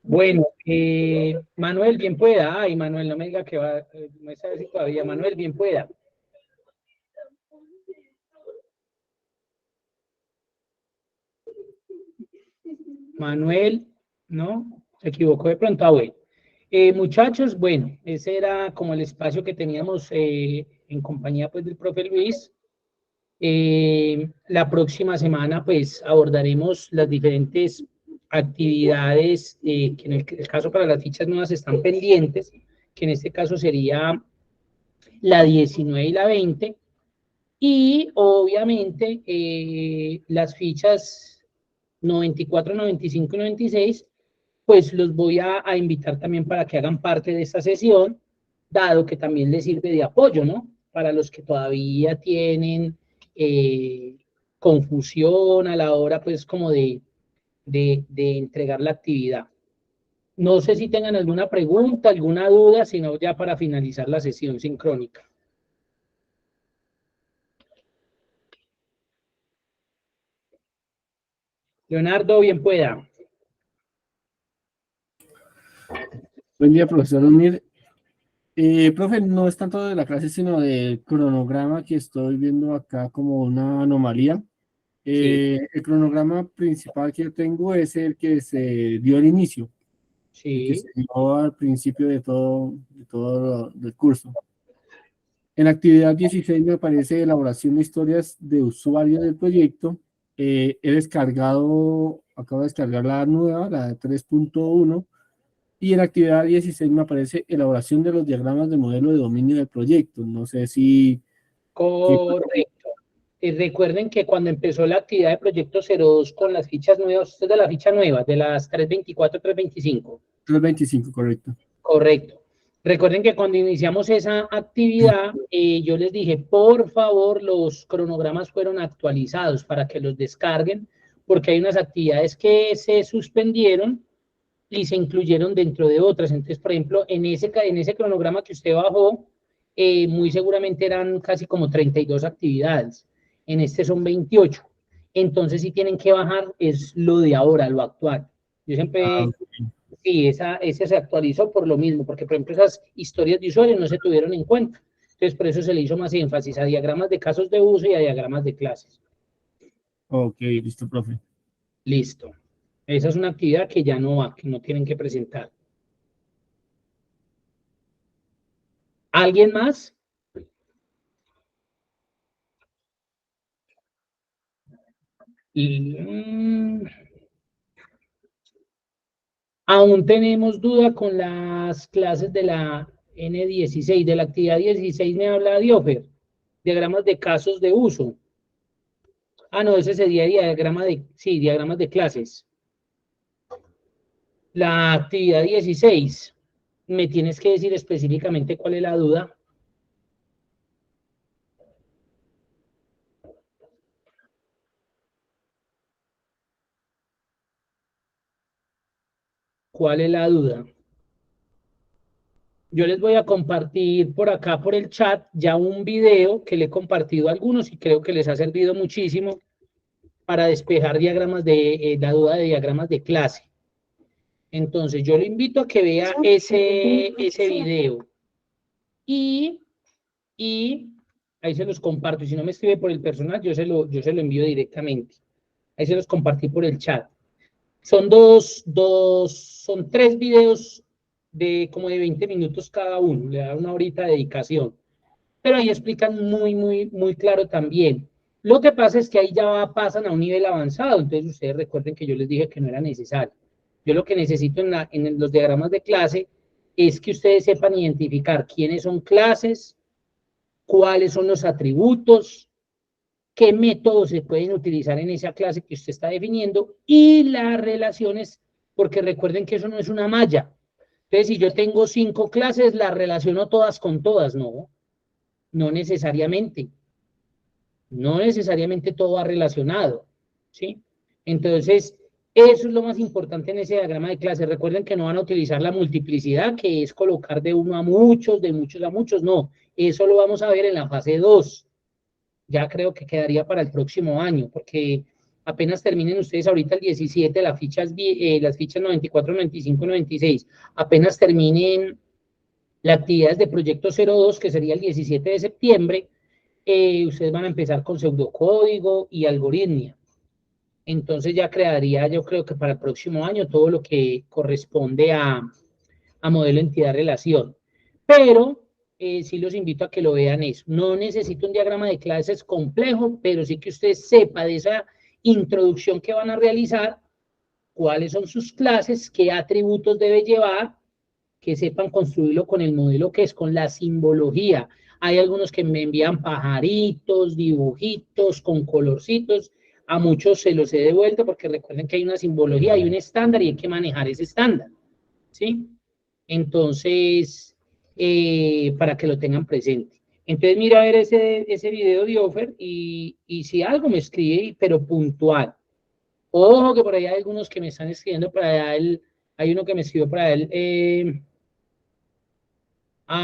Bueno, Manuel, bien pueda. Ay, Manuel, no me diga que va, no sabe si todavía. Manuel, bien pueda. Manuel, ¿no? Se equivocó de pronto. Ah, bueno. Muchachos, bueno, ese era como el espacio que teníamos en compañía pues del profe Luis. La próxima semana pues abordaremos las diferentes actividades que en el caso para las fichas nuevas están pendientes, que en este caso sería la 19 y la 20, y obviamente las fichas 94, 95 y 96, pues los voy a invitar también para que hagan parte de esta sesión, dado que también les sirve de apoyo, ¿no? Para los que todavía tienen confusión a la hora, pues, como de entregar la actividad. No sé si tengan alguna pregunta, alguna duda, sino ya para finalizar la sesión sincrónica. Leonardo, bien pueda. Buen día, profesor Omir. Profe, no es tanto de la clase, sino del cronograma que estoy viendo acá como una anomalía. Sí. El cronograma principal que yo tengo es el que se dio al inicio, el que Sí. se dio al principio de todo el curso. En la actividad 16 me aparece elaboración de historias de usuario del proyecto. He descargado, acabo de descargar la nueva, la 3.1. Y en la actividad 16 me aparece elaboración de los diagramas de modelo de dominio del proyecto. No sé si... Correcto. Recuerden que cuando empezó la actividad de Proyecto 02 con las fichas nuevas, usted es de la ficha nueva, de las 324, 325. 325, correcto. Correcto. Recuerden que cuando iniciamos esa actividad, yo les dije, por favor, los cronogramas fueron actualizados para que los descarguen, porque hay unas actividades que se suspendieron y se incluyeron dentro de otras. Entonces, por ejemplo, en ese cronograma que usted bajó, muy seguramente eran casi como 32 actividades. En este son 28. Entonces, si tienen que bajar, es lo de ahora, lo actual. Yo siempre... Sí, ese se actualizó por lo mismo, porque por ejemplo esas historias de usuarios no se tuvieron en cuenta. Entonces por eso se le hizo más énfasis a diagramas de casos de uso y a diagramas de clases. Ok, listo, profe. Listo. Esa es una actividad que ya no va, que no tienen que presentar. ¿Alguien más? Aún tenemos duda con las clases de la N16, de la actividad 16 me habla Diofer, diagramas de casos de uso. Ah, no, ese sería diagramas de clases. La actividad 16, me tienes que decir específicamente cuál es la duda. ¿Cuál es la duda? Yo les voy a compartir por acá, por el chat, ya un video que le he compartido a algunos y creo que les ha servido muchísimo para despejar diagramas de la duda de diagramas de clase. Entonces, yo le invito a que vea ese video. Y ahí se los comparto. Y si no me escribe por el personal, yo se lo envío directamente. Ahí se los compartí por el chat. Son son 3 videos de como de 20 minutos cada uno. Le da una horita de dedicación. Pero ahí explican muy claro también. Lo que pasa es que ahí ya pasan a un nivel avanzado. Entonces, ustedes recuerden que yo les dije que no era necesario. Yo lo que necesito en los diagramas de clase es que ustedes sepan identificar quiénes son clases, cuáles son los atributos, qué métodos se pueden utilizar en esa clase que usted está definiendo y las relaciones, porque recuerden que eso no es una malla. Entonces, si yo tengo 5 clases, las relaciono todas con todas, no, no necesariamente. No necesariamente todo va relacionado, ¿sí? Entonces, eso es lo más importante en ese diagrama de clase. Recuerden que no van a utilizar la multiplicidad, que es colocar de uno a muchos, de muchos a muchos, no. Eso lo vamos a ver en la fase 2. Ya creo que quedaría para el próximo año, porque apenas terminen ustedes ahorita el 17, las fichas 94, 95, 96, apenas terminen las actividades de proyecto 02, que sería el 17 de septiembre, ustedes van a empezar con pseudocódigo y algoritmia. Entonces ya crearía, yo creo que para el próximo año, todo lo que corresponde a modelo entidad-relación. Pero sí los invito a que lo vean eso. No necesito un diagrama de clases complejo, pero sí que usted sepa de esa introducción que van a realizar, cuáles son sus clases, qué atributos debe llevar, que sepan construirlo con el modelo que es, con la simbología. Hay algunos que me envían pajaritos, dibujitos, con colorcitos. A muchos se los he devuelto porque recuerden que hay una simbología, hay un estándar y hay que manejar ese estándar, ¿sí? Entonces, para que lo tengan presente. Entonces, mira a ver ese video de Offer y si algo me escribe, pero puntual. Ojo que por ahí hay algunos que me están escribiendo para él, hay uno que me escribió para él,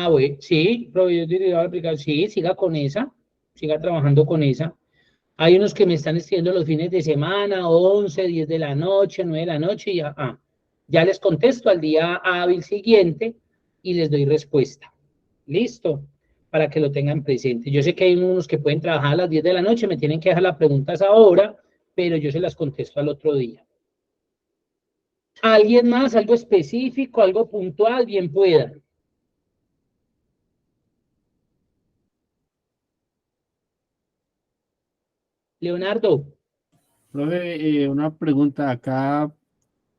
bueno, sí, proveedor de aplicación, sí, siga con esa, siga trabajando con esa. Hay unos que me están escribiendo los fines de semana, 11, 10 de la noche, 9 de la noche, y ya les contesto al día hábil siguiente y les doy respuesta. Listo, para que lo tengan presente. Yo sé que hay unos que pueden trabajar a las 10 de la noche, me tienen que dejar las preguntas ahora, pero yo se las contesto al otro día. ¿Alguien más? ¿Algo específico? ¿Algo puntual? Bien pueda. Leonardo. Profe, una pregunta acá.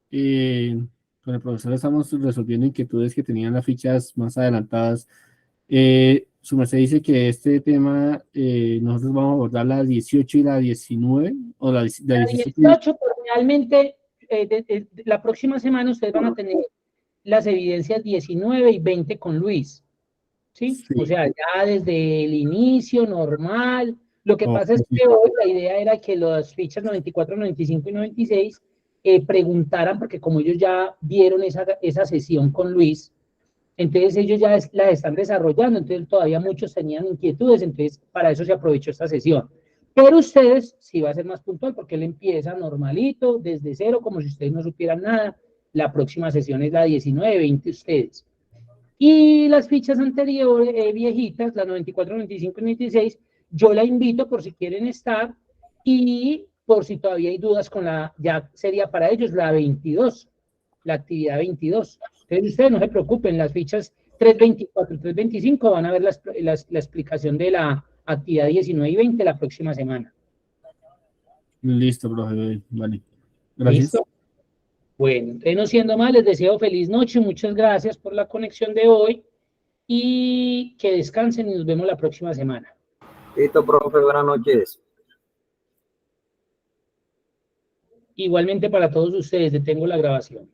Con el profesor estamos resolviendo inquietudes que tenían las fichas más adelantadas. Su merced dice que este tema nosotros vamos a abordar la 18 y la 19, o la 17. 18, pero realmente la próxima semana ustedes van a tener las evidencias 19 y 20 con Luis. ¿Sí? Sí. O sea, ya desde el inicio, normal. Lo que pasa es que hoy la idea era que las fichas 94, 95 y 96 preguntaran, porque como ellos ya vieron esa sesión con Luis, entonces ellos ya la están desarrollando, entonces todavía muchos tenían inquietudes, entonces para eso se aprovechó esta sesión. Pero ustedes sí va a ser más puntual, porque él empieza normalito, desde cero, como si ustedes no supieran nada. La próxima sesión es la 19, 20 ustedes. Y las fichas anteriores, viejitas, las 94, 95 y 96, yo la invito por si quieren estar y por si todavía hay dudas con ya sería para ellos la 22, la actividad 22. Entonces ustedes no se preocupen, las fichas 324 y 325 van a ver la explicación de la actividad 19 y 20 la próxima semana. Listo, profe, vale. Gracias. ¿Listo? Bueno, entonces no siendo más, les deseo feliz noche, muchas gracias por la conexión de hoy y que descansen y nos vemos la próxima semana. Listo, profe, buenas noches. Igualmente para todos ustedes, detengo la grabación.